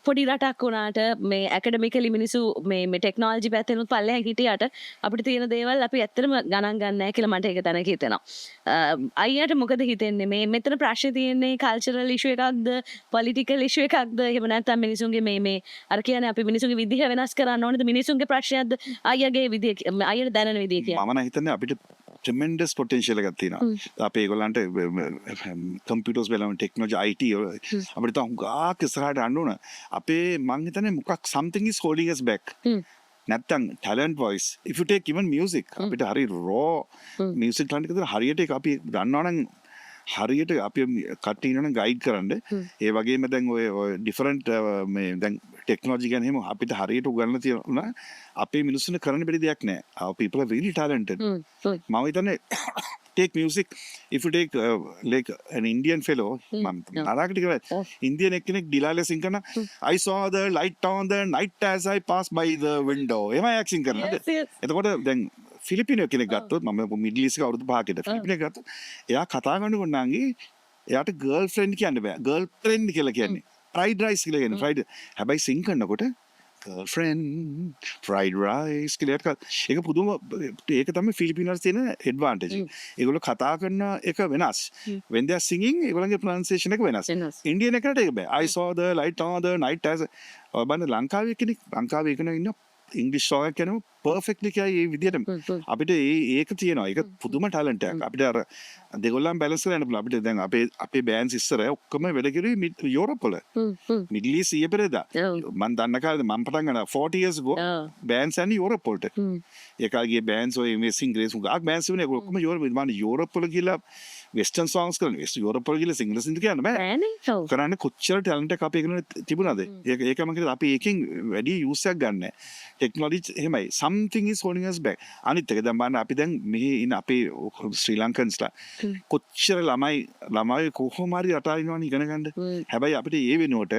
පොඩි රටක් වුණාට මේ ඇකඩමිකලි මිනිස්සු මේ ටෙක්නොලොජි පැත්තෙනුත් පල්ලෙහාන් හිටියට අපිට තියෙන දේවල් අපි ඇත්තටම ගණන් ගන්න නැහැ කියලා මට ඒක තැනක හිතෙනවා. අයියට මොකද හිතෙන්නේ මේ මෙතන ප්‍රශ්නේ තියෙන්නේ කල්චරල් ඉෂුව එකක්ද පොලිටිකල් ඉෂුව එකක්ද එහෙම නැත්නම් මිනිසුන්ගේ මේ අර කියන්නේ අපි මිනිසුන්ගේ විදිහ වෙනස් කරන්න ඕනේද මිනිසුන්ගේ ප්‍රශ්නයක්ද අයියගේ විදිහ අයියට දැනෙන විදිහ කියන්නේ මම නම් හිතන්නේ අපිට tremendous potential එකක් තියෙනවා. අපේ ඒගොල්ලන්ට කම්පියුටර්ස් බලන ටෙක්නොලොජි IT අපිට තාම ගාක් ඉස්සරහට යන්න ඕන. අපේ මං හිතන්නේ මොකක් something is holding us back. නැත්තම් talent voice if you take even music අපිට හරි raw music talent එකද හරියට ඒක අපි දන්නවනම් හරියට අපි කට්ටිය ඉන්නවනම් ගයිඩ් කරන්න. ඒ වගේම දැන් ඔය ඩිෆරන්ට් මේ දැන් ටෙක්නොලොජි ගැන එහෙම අපිට හරියට උගන්වලා තියෙනවා. අපේ මිනිස්සුන්ට කරන්න බැරි දෙයක් නෑ. Our people are really talented. මම හිතන්නේ take music if you take like an Indian fellow නරකට කියනවා Indian එක්කෙනෙක් ඩිලාලා සිං කරන I saw the light on the night as I passed by the window එමය ඇක්ටිං කරනවා. එතකොට දැන් ෆිලිපිනෝ කෙනෙක් ගත්තොත් මම මිඩල් ඊස්ට් එක අවුරුදු 5කට ෆිලිපිනෝ ගත්තොත් එයා කතා කරනකොට නංගි එයාට ගර්ල් ෆ්‍රෙන්ඩ් කියන්න බෑ. ගර්ල් ෆ්‍රෙන්ඩ් කියලා කියන්නේ ෆ්‍රයිඩ් රයිස් කියලා කියන්නේ ෆ්‍රයිඩ්. හැබැයි සිං කරනකොට girlfriend fried rice කියලා ඒක පුදුම ඒක තමයි ෆිලිපිනෝස් තියෙන ඇඩ්වාන්ටේජ්. ඒගොල්ලෝ කතා කරන එක වෙනස්. when they are singing ඒගොල්ලන්ගේ pronunciation එක වෙනස්. ඉන්දියන් එකට ඒක බෑ. I saw the light on the night as බලන්න ලංකාවේ කෙනෙක් ඉන්න ඉංග්‍රීසි song එක කියනවා perfectly කියයි ඒ විදිහට අපිට ඒක තියෙනවා. ඒක පුදුම ටැලන්ට් එකක්. අපිට අර දෙගොල්ලන් බැලන්ස් කරන්න පුළුවන්. අපිට දැන් අපේ බෑන්ඩ්ස් ඉස්සර ඔක්කොම වැඩ කිරුවේ යුරෝප් වල. මිඩල් ඊස්ට් ඊයේ පෙරේදා. මම දන්න කාලේ මම පටන් ගන්නවා 40 years ago බෑන්ඩ්ස් යන්නේ යුරෝප් වලට. ඒ කාලේ බෑන්ඩ්ස් ඔය මේසින් ග්‍රේස් උගාක් බෑන්ඩ්ස් වුණේ ඔක්කොම යුරෝප් වල ගිහලා වෙස්ටර්න් songs කරනවා. යුරෝප් වල ගිහලා සිංගලස් ඉඳ කියන්න බෑ. කරන්නේ කොච්චර ටැලන්ට් එකක් අපේ ඉගෙන තිබුණාද? ඒක මම කියනවා අපි ඒකෙන් වැඩි යූස් එකක් ගන්න නැහැ. ටෙක්නොලොජි එහෙමයි. something is holding us back. අනිත් එක දැන් බලන්න අපි දැන් මෙහි ඉන්න අපේ ශ්‍රී ලංකන්ස්ලා කොච්චර ළමයි කොහොම හරි රටාරිනවනේ ඉගෙන ගන්න. හැබැයි අපිට ඒ වෙනුවට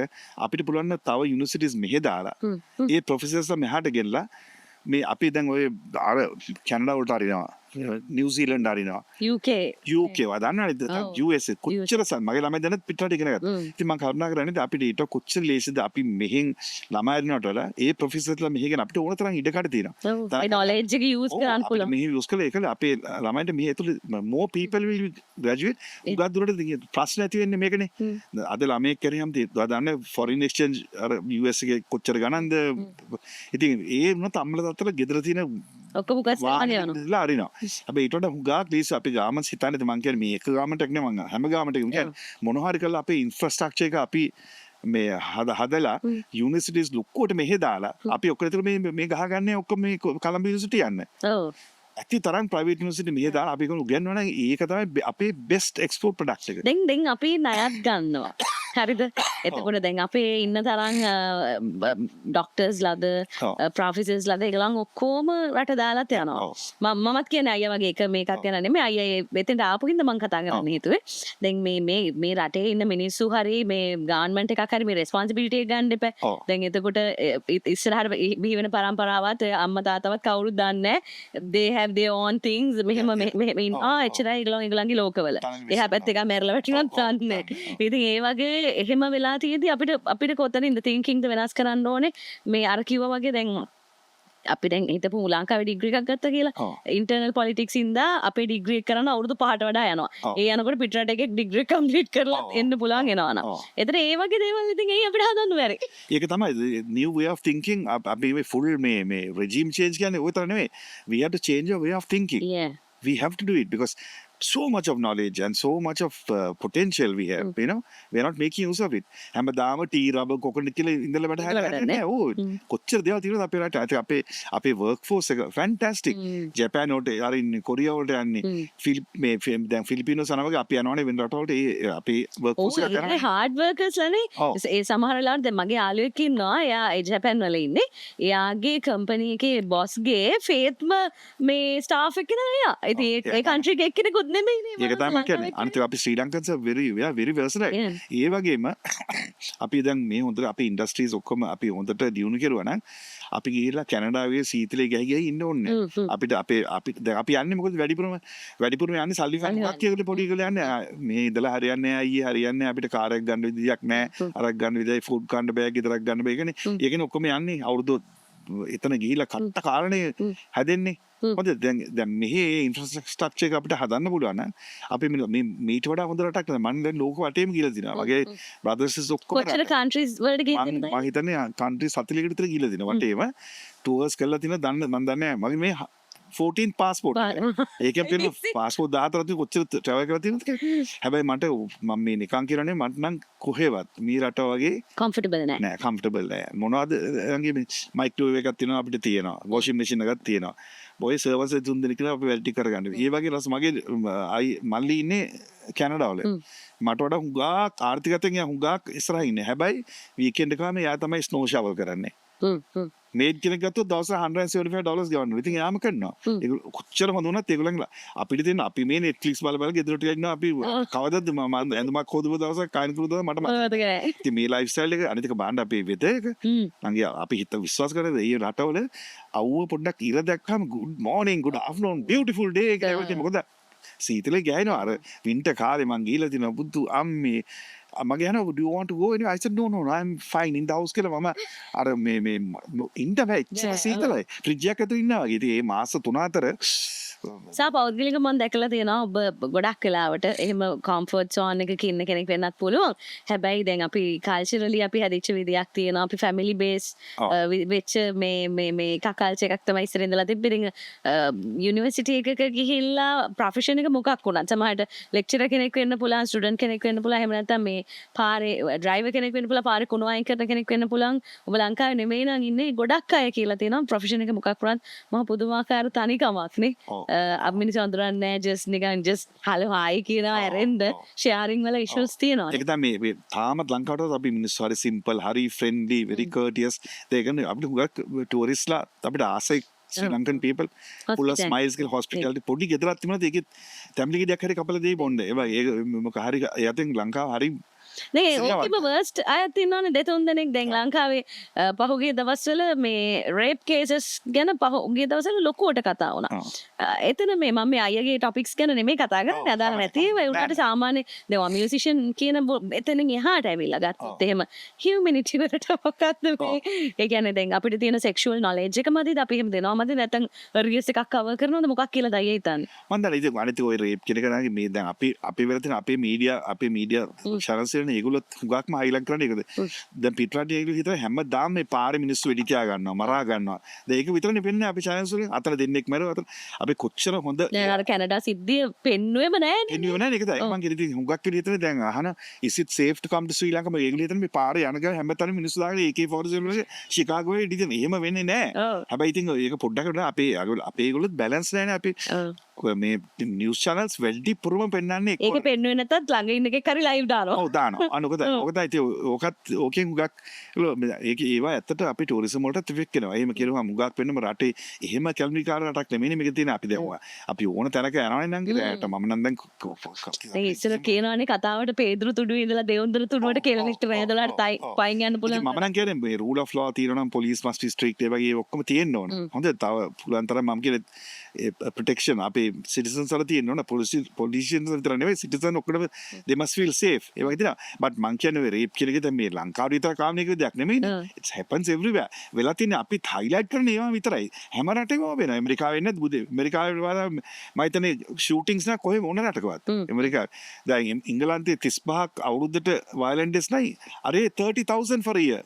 අපිට පුළුවන් තව යුනිවර්සිටිස් මෙහෙ දාලා ඒ ප්‍රොෆෙසර්ස්ලා මෙහාට ගෙනලා මේ අපි දැන් ඔය අර කැනඩා වලට අරිනවා නිව්සීලන්ඩ් අරිනවා UK වදන්නවද US කොච්චර මගේ ළමයි දැනත් පිටරට ඉගෙන ගත්තා. ඉතින් මම කරුණා කරන්නේ අපිට ඊට කොච්චර ලේසිද අපි මෙහෙන් ළමයි අරිනවට වඩා ඒ ප්‍රොෆෙසර්ස්ලා මෙහෙ ගෙන අපිට ඕන තරම් ඉඩකඩ තියෙනවා. ඒ knowledge එක use කරන්න පුළුවන්. මෙහෙ use කළා ඒකල අපේ ළමයින්ට මෙහෙ ඇතුළේ more people will graduate. උගත් දුරට ප්‍රශ්න ඇති වෙන්නේ මේකනේ. අද ළමයෙක් කරේම දන්න foreign exchange අර US එකේ කොච්චර ගණන්ද. ඉතින් ඒ වුණත් අම්මලා තාත්තලා ගෙදර තියෙන ඔක්කොම ගස්ලා අරිනවා. හැබැයි ඊට වඩා හුඟක් ලීස් අපි ගාමන්ස් හිතන්නේ මං කියන්නේ මේ එක ගාමන්ටක් නෙවෙයි මං හැම ගාමන්ටකම කියන්නේ මොන හරි කරලා අපේ ඉන්ෆ්‍රාස්ට්‍රක්චර් එක අපි මේ හදලා යුනිවර්සිටිස් ලොක්කොට මෙහෙ දාලා අපි ඔක්කොම මේ ගහගන්නේ ඔක්කොම මේ කොළඹ යුනිවර්සිටි යන්න. ඔව්. ඇති තරම් ප්‍රයිවට් යුනිවර්සිටි මෙහෙ දාලා අපි කොහොම උගන්වනවා නම් ඒක තමයි අපේ බෙස්ට් එක්ස්පෝර්ට් ප්‍රොඩක්ට් එක. දැන් අපි ණයත් ගන්නවා. හරිද? එතකොට දැන් අපේ ඉන්න තරම් ඩොක්ටර්ස් ලාද ප්‍රොෆෙසර්ස් ලාද ඒගොල්ලන් ඔක්කොම රට දාලාත් යනවා. මමත් කියන්නේ අයියා වගේ එක මේකක් කියන නෙමෙයි අයියා මෙතෙන්ට ආපු හින්දා මම කතා කරන්න හේතුවේ. දැන් මේ රටේ ඉන්න මිනිස්සු හරි මේ ගවර්න්මන්ට් එකක් හරි මේ රෙස්පොන්සිබිලිටි එක ගන්න එපා. දැන් එතකොට ඉස්සරහට බිහි වෙන පරම්පරාවත් අම්මා තාත්තවත් කවුරුත් දන්නේ නැහැ. they have their own things මෙහෙම ඉන්නවා එච්චරයි ඒගොල්ලන්ගේ ලෝකවල. එහා පැත්තේ එක මැරලා වැටුණත් දන්නේ. ඉතින් ඒ වගේ එහෙම වෙලා තියෙදි අපිට කොතනින්ද තින්කින්ග්ද වෙනස් කරන්න ඕනේ මේ අර කිව්වා වගේ දැන් අපි දැන් හිතපු ලංකාවේ ඩිග්‍රී එකක් ගත්තා කියලා ඉන්ටර්නල් පොලිටික්ස් ඉඳලා අපේ ඩිග්‍රී එක කරන අවුරුදු 5ට වඩා යනවා. ඒ යනකොට පිටරට එකෙක් ඩිග්‍රී කම්ප්ලීට් කරලා එන්න පුළුවන් එනවා නා. එතන ඒ වගේ දේවල් ඉතින් එයි අපිට හදන්න බැරි. ඒක තමයි new way of thinking අපි මේ full මේ regime change කියන්නේ ඔය තරම් නෙවෙයි. We have to change our way of thinking. Yeah. We have to do it because so much of knowledge and so much of potential we have, you know, we are not making use of it. හැමදාම T rubber coconut කියලා ඉඳලා වැඩ හදන්නේ නැහැ. ඕ කොච්චර දේවල් තියෙනවද අපේ රටේ. අපේ work force එක fantastic. ජපාන් වලට අර ඉන්නේ කොරියා වලට යන්නේ දැන් ෆිලිපිනෝස් යනවා වගේ අපි යනවනේ වෙන රටවලට ඒ අපේ work force එක කරන්නේ. ඒ hard workers ලානේ. ඒ සමහර වෙලාවට දැන් මගේ යාළුවෙක් ඉන්නවා. එයා ඒ ජපාන් වල ඉන්නේ. එයාගේ කම්පැනි එකේ boss ගේ faithම මේ staff එක කෙනා එයා. ඉතින් ඒ country එකේ එක්කෙනෙකුත් ඒක තමයි කියන්නේ. අනිත් අපි ශ්‍රී ලංකන්ස් very versatile. ඒ වගේම අපි දැන් මේ හොඳට අපි ඉන්ඩස්ට්‍රීස් ඔක්කොම අපි හොඳට දියුණු කරුවා නම් අපි ගිහිල්ලා කැනඩාවේ සීතලේ ගහයි ඉන්න ඕනේ. අපිට දැන් අපි යන්නේ මොකද වැඩිපුරම යන්නේ සල්ලි ගන්නක් කියලා පොඩි කියලා යන්නේ. මේ ඉඳලා හරියන්නේ නැහැ අයියේ හරියන්නේ අපිට කාර් එකක් ගන්න විදියක් නැහැ. අරක් ගන්න විදියයි ෆුඩ් කන්න බෑග් විතරක් ගන්න බෑ ඒකනේ. ඒකනේ ඔක්කොම යන්නේ අවුරුදු එතන ගිහිල්ලා කට්ට කාරණේ හැදෙන්නේ. හොඳ දැන් මෙහි ඉන්ෆ්‍රාස්ට්‍රක්චර් එක අපිට හදන්න පුළුවන් නම් අපි මේ මීට වඩා හොඳ රටක් නේද මම දැන් ලෝක වටේම ගිහලා දිනවා වගේ බ්‍රදර්ස් ඔක්කොම කොච්චර කන්ට්‍රීස් වලට ගිහින් මම හිතන්නේ කන්ට්‍රීස් 40කට විතර ගිහලා දිනවා වටේම ටුවර්ස් කරලා තිනවා මම දන්නේ නැහැ මගේ මේ 14 passport ඒකෙන් තියෙන passport 14 තියෙන කොච්චර travel කරලා තියෙනවද කියලා හැබැයි මට මම මේ නිකන් කියන්නේ මට නම් කොහෙවත් මේ රට වගේ comfortable නෑ comfortable නෑ මොනවද අංගේ මයික්‍රෝවේව් එකක් තියෙනවා අපිට තියෙනවා washing machine එකක් තියෙනවා ඔය සර්වර්ස් තුන් දෙනෙක් කියලා අපි වැඩි කරගන්න. ඒ වගේ රස මගේ මල්ලි ඉන්නේ කැනඩාවල. මට වඩා හුඟක් ආර්ථිකයෙන් හුඟක් ඉස්සරහින් ඉන්නේ. හැබැයි වීකෙන්ඩ් එකම එයා තමයි ස්නෝ ෂවර් කරන්නේ. මේඩ් කෙනෙක් ගත්තොත් දවසට $175 ගවන්න. ඉතින් එයාම කරනවා. ඒක කොච්චර හොඳ වුණත් ඒගොල්ලන් අපිට තියෙන අපි මේ Netflix බල ගෙදරට ඉන්නවා අපි කවදද මම ඇඳුමක් හොදපු දවසක් කායින් කරු දවසක් මට මතකයි. ඉතින් මේ ලයිෆ් ස්ටයිල් එක අනිත් එක බාන්න අපේ වෙද එක. මං අපි හිත විශ්වාස කරද මේ රටවල අවුව පොඩ්ඩක් ඉර දැක්කම good morning good afternoon beautiful day කියලා ඒකේ මොකද සීතලේ ගෑනවා අර වින්ටර් කාලේ මං ගිහලා තිනවා බුදු අම්මේ මගේ යනවා do you want to go anyway I said no I'm fine in the house කියලා මම අර මේ ඉන්න බෑ සීතලයි ෆ්‍රිජ් එකක ඇතුළේ ඉන්නවා වගේ ඉතින් මේ මාස 3-4 පෞද්ගලික මම දැකලා තියෙනවා ඔබ ගොඩක් වෙලාවට එහෙම කම්ෆර්ට් සෝන් එකක ඉන්න කෙනෙක් වෙන්නත් පුළුවන්. හැබැයි දැන් අපි කල්චරලි අපි හැදිච්ච විදියක් තියෙනවා. අපි ෆැමිලි බේස් වෙච්ච මේ කල්චර් එකක් තමයි ඉස්සර ඉඳලා තිබ්බේ. යුනිවර්සිටි එකක ගිහිල්ලා ප්‍රොෆෙෂන් එක මොකක් වුණත් සමහරට ලෙක්චරර් කෙනෙක් වෙන්න පුළුවන්, ස්ටුඩන්ට් කෙනෙක් වෙන්න පුළුවන්. එහෙම නැත්නම් මේ පාරේ ඩ්‍රයිවර් කෙනෙක් වෙන්න පුළුවන්, පාරේ කුණු අයින් කරන කෙනෙක් වෙන්න පුළුවන්. ඔබ ලංකාවේ නෙමෙයි නම් ඉන්නේ ගොඩක් අය කියලා තියෙනවා. ප්‍රොෆෙෂන් එක මොකක් වුණත් මම පුදුමාකාර තනිකමක් නේ. මිනිස්සු අඳුරන්නේ just නිකන් just hello hi කියනවා ඇරෙන්න sharing වල issues තියෙනවා. ඒක තමයි මේ තාමත් ලංකාවට අපි මිනිස්සු හරි simple හරි friendly very courteous දෙකනේ අපිට හුඟක් ටූරිස්ට්ලා අපිට ආසයි Sri Lankan people full of smiles කියලා hospitality පොඩි ගෙදරක් තිබුණාද ඒකේ තැඹිලි ගෙඩියක් හරි කපලා දෙයි බොන්න. ඒක මොක හරි යතින් ලංකාව හරි නේ ඕකම වර්ස්ට් අයත් ඉන්නවනේ දෙතුන් දෙනෙක් දැන් ලංකාවේ පහුගිය දවස්වල මේ රේප් කේසස් ගැන පහුගිය දවස්වල ලොකුවට කතා වුණා. එතන මේ මම මේ අයගේ ටොපික්ස් ගැන නෙමෙයි කතා කරන්නේ අදාළ නැති ඒවා උන්ට සාමාන්‍ය දැන් මියුසිෂියන් කියන එතනින් එහාට ඇවිල්ලා ගත්තොත් එහෙම හියුමැනිටි වලට මොකක්ද මේ ඒ කියන්නේ දැන් අපිට තියෙන සෙක්ෂුවල් නොලෙජ් එක මදිද අපි එහෙම දෙනවා මදිද නැත්නම් රියස් එකක් කවර් කරනවද මොකක් කියලා දයි හිතන්නේ. මම දන්නේ ඉතින් අනිත් ඔය රේප් කියන එක නම් මේ දැන් අපි වෙලා තියෙන අපේ මීඩියා channels වල ඒගොල්ලොත් හුඟක්ම highlight කරන්නේ ඒකද. දැන් පිටරට ඒගොල්ලෝ හිතන හැමදාම මේ පාරේ මිනිස්සු වෙඩි තියා ගන්නවා මරා ගන්නවා. දැන් ඒක විතරනේ පෙන්නේ අපි channels වලින් අතන දෙන්නෙක් මැරුවා අතන අපි කොච්චර හොඳ දැන් අර කැනඩා සිද්ධිය පෙන්නුවේම නැහැ නේ. එන්නේ නැහැ නේද? මම කියන ඉතින් හුඟක් විදිහට දැන් අහන is it safe to come to Sri Lanka මම ඒගොල්ලෝ හිතන්නේ මේ පාරේ යන ගමන් හැමතැනම මිනිස්සු දාගෙන AK47 වල ශිකාගෝවේ ඉඳි දෙන. එහෙම වෙන්නේ නැහැ. හැබැයි ඉතින් ඒක පොඩ්ඩක් අපේ ඒගොල්ලොත් බැලන්ස් නැහැ නේ අපි මේ නිවුස් channels වැඩි පුරම පෙන්නන්නේ ඒක පෙන්නුවේ නැතත් ළඟ ඉන්න එකෙක් හරි ලයිව් දානවා. ඔව් දානවා. ඔක තමයි ඕකෙන් හුඟක් ඒක ඒවා ඇත්තට අපි ටූරිසම් වලට ඉෆෙක්ට් වෙනවා. එහෙම කියනවා හුඟක් වෙන්නම රටේ එහෙම කැලණිකාර රටක් නෙමෙයි මේක තියෙන අපි දැන් අපි ඕන තැනක යනවනේ නම් කියලා මම නම් දැන් ඒ ඉස්සර කියනවානේ කතාවට පේදුරු තුඩුවේ ඉඳලා දෙවුන්දර තුඩුවට කෙලෙනෙක්ට වැදලාට පයින් යන්න පුළුවන්. මම නම් කියන්නේ මේ රූල් ඔෆ් ලෝ තියෙනවා නම් පොලිස් මස්ට් ස්ට්‍රික්ට් ඒ වගේ ඔක්කොම තියෙන්න ඕන. හොඳ තව පුළුවන් තරම් මම කියන්නේ ප්‍රොටෙක්ෂන් අපේ සිටිසන්ස් වල තියෙන්න ඕන. පොලිසියන්ස් විතර නෙවෙයි සිටිසන් ඔක්කොම they must feel safe. ඒ වගේ තියෙනවා. but මං කියන්නේ රේප් කියන එක දැන් මේ ලංකාවේ විතර කාමනේ කියන දෙයක් නෙමෙයිනේ. it happens everywhere. වෙලා තියෙන්නේ අපි highlight කරන ඒවා විතරයි. හැම රටකම වෙනවා. ඇමරිකාවේ නැද්ද බුදේ? ඇමරිකාවේ වල මම හිතන්නේ shootings නා කොහෙම ඕන රටකවත්. ඇමරිකාවේ දැන් ඉංගලන්තයේ 35ක් අවුරුද්දට violent deaths නයි. අරේ 30,000 for a year.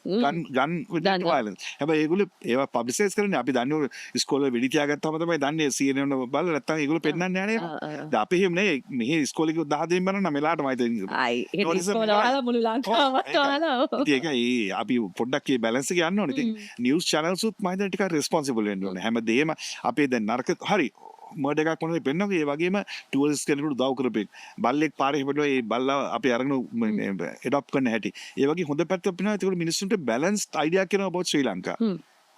gun with violence. හැබැයි ඒගොල්ලෝ ඒවා publicize කරන්නේ අපි දන්නේ ඉස්කෝලේ වෙඩි තියාගත්තාම තමයි දන්නේ CNN වල බලලා නැත්තම් ඒගොල්ලෝ පෙන්නන්නේ නැහැ නේද? දැන් අපි එහෙම නෙවෙයි. මෙහි ඉස්කෝලේ 10 දෙනෙක් මරන්න මෙලාට මම හිතන්නේ. අයි ඒක ඉස්කෝලේ වල මුළු ලංකාවම තෝරනවා. ඒකයි අපි පොඩ්ඩක් මේ බැලන්ස් එක යන්න ඕනේ. ඉතින් නිවුස් channels උත් මම හිතන්නේ ටිකක් responsible වෙන්න ඕනේ. හැමදේම අපේ දැන් නරක හරි මර්ඩර් එකක් මොනවද පෙන්නන්නේ ඒ වගේම ටූරිස්ට් කෙනෙකුට උදව් කරපෙක් බල්ලෙක් පාරේ හිටපුවා ඒ බල්ලා අපි අරගෙන එඩොප්ට් කරන්න හැටි. ඒ වගේ හොඳ පැත්තක් පෙන්නනවා. ඒකට මිනිස්සුන්ට බැලන්ස්ඩ් අයිඩියා කරනවා about ශ්‍රී ලංකා.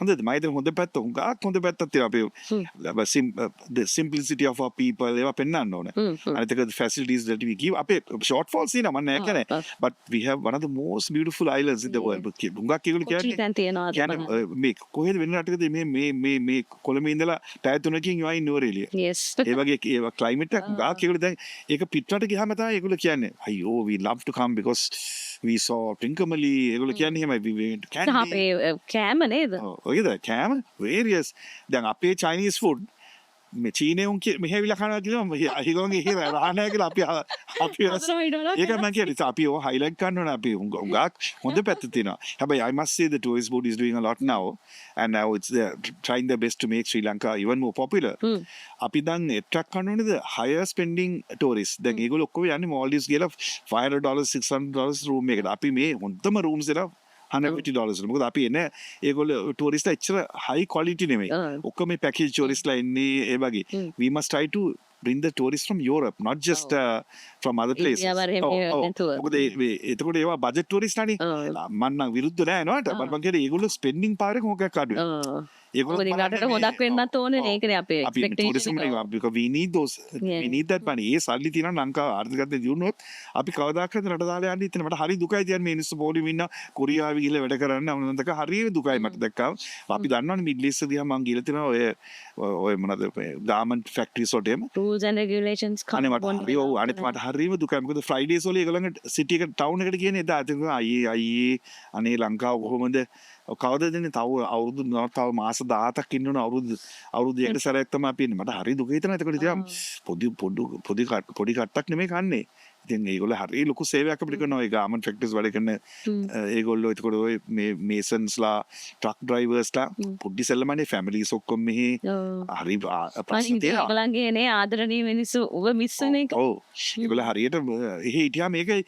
හොඳද මම හිතන්නේ හොඳ පැත්ත හුඟක් හොඳ පැත්තක් තියෙනවා අපේ simplicity of our people ඒවා පෙන්වන්න ඕනේ. අනිත් එක facilities that we give අපේ short falls තියෙනවා මම නෑ කියන්නේ but we have one of the most beautiful islands in the world. හුඟක් ඒගොල්ලෝ කියන්නේ මේ කොහෙද වෙන රටකද මේ කොළඹ ඉඳලා පැය 3කින් යයි නුවරඑළිය. yes ඒ වගේ ඒ climate එක හුඟක් ඒගොල්ලෝ දැන් ඒක පිටරට ගියාම තමයි ඒගොල්ලෝ කියන්නේ අයියෝ we love to come because we saw Trincomalee ඒගොල්ලෝ කියන්නේ එහෙමයි we went to Candy. අපේ කෑම නේද? ඔයද කෑම various දැන් අපේ Chinese food මේ චීනේ උන් මෙහෙවිලා කනවා කියලා අහිගොන්ගේ එහෙම රහණය කියලා අපි ඒක මම කියන්නේ අපි ඔය highlight කරන්න ඕන අපි උගක් හොඳ පැත්ත තියෙනවා. හැබැයි I must say the tourist board is doing a lot now and now it's trying their best to make Sri Lanka even more popular. අපි දැන් attract කරන්න ඕනේද higher spending tourists. දැන් ඒගොල්ලෝ ඔක්කොම යන්නේ Maldives කියලා $500 $600 room එකකට. අපි මේ හොඳම rooms එක $150. මොකද අපි එන්නේ ඒගොල්ලෝ ටූරිස්ට්ලා එච්චර high quality නෙමෙයි. ඔක්කොම මේ package touristලා එන්නේ ඒ වගේ. We must try to bring the tourists from Europe, not just from other places. මොකද එතකොට ඒවා budget tourist නානේ. මම නම් විරුද්ධ නෑ නේද? මම කියන්නේ ඒගොල්ලෝ spending පාරේ කොහොමද අඩුයි. ඒගොල්ලෝ රටට හොදක් වෙන්නත් ඕනේ ඒකනේ අපේ expectation එක. because we need those we need that money. ඒ සල්ලි තියෙනවා ලංකාව ආර්ථිකත්වයේ දියුණුවොත් අපි කවදාකවත් රට දාලා යන්න ඉතින් මට හරි දුකයි තියන්නේ මේ මිනිස්සු පොලිම ඉන්න කොරියාවේ ගිහලා වැඩ කරන්න අනුන්දක හරිය දුකයි මට දැක්කම. අපි දන්නවනේ මිඩල් ඊස්ට් දිහා මම ගිහලා තිනවා ඔය මොනවද garment factories වලට එම rules and regulations අනේ මට හරියම දුකයි. මොකද ෆ්‍රයිඩේස් වල ඒගොල්ලන්ගේ සිටි එක ටවුන් එකට කියන්නේ එදා ඉතින් අයියේ අනේ ලංකාව කොහොමද කවදද දෙන්නේ තව අවුරුදු තව මාස 17ක් ඉන්න ඕන අවුරුදු එකට සැරයක් තමයි අපි ඉන්නේ. මට හරි දුක හිතෙනවා. එතකොට ඉතින් පොඩි කට්ටක් නෙමෙයි කන්නේ. ඉතින් ඒගොල්ලෝ හරි ලොකු සේවයක් අපිට කරනවා. ඒ ගාමන්ට් ෆැක්ටරිස් වැඩ කරන ඒගොල්ලෝ එතකොට ඔය මේ මේසන්ස්ලා ට්‍රක් ඩ්‍රයිවර්ස්ලා පොඩි සෙල්ලමනේ ෆැමිලිස් ඔක්කොම මෙහි හරි ප්‍රශ්න තියෙනවා. ඒගොල්ලන්ගේ නේ ආදරණීය මිනිස්සු ඔබ මිස් වෙන එක. ඔව් ඒගොල්ලෝ හරියට එහෙ හිටියා මේකයි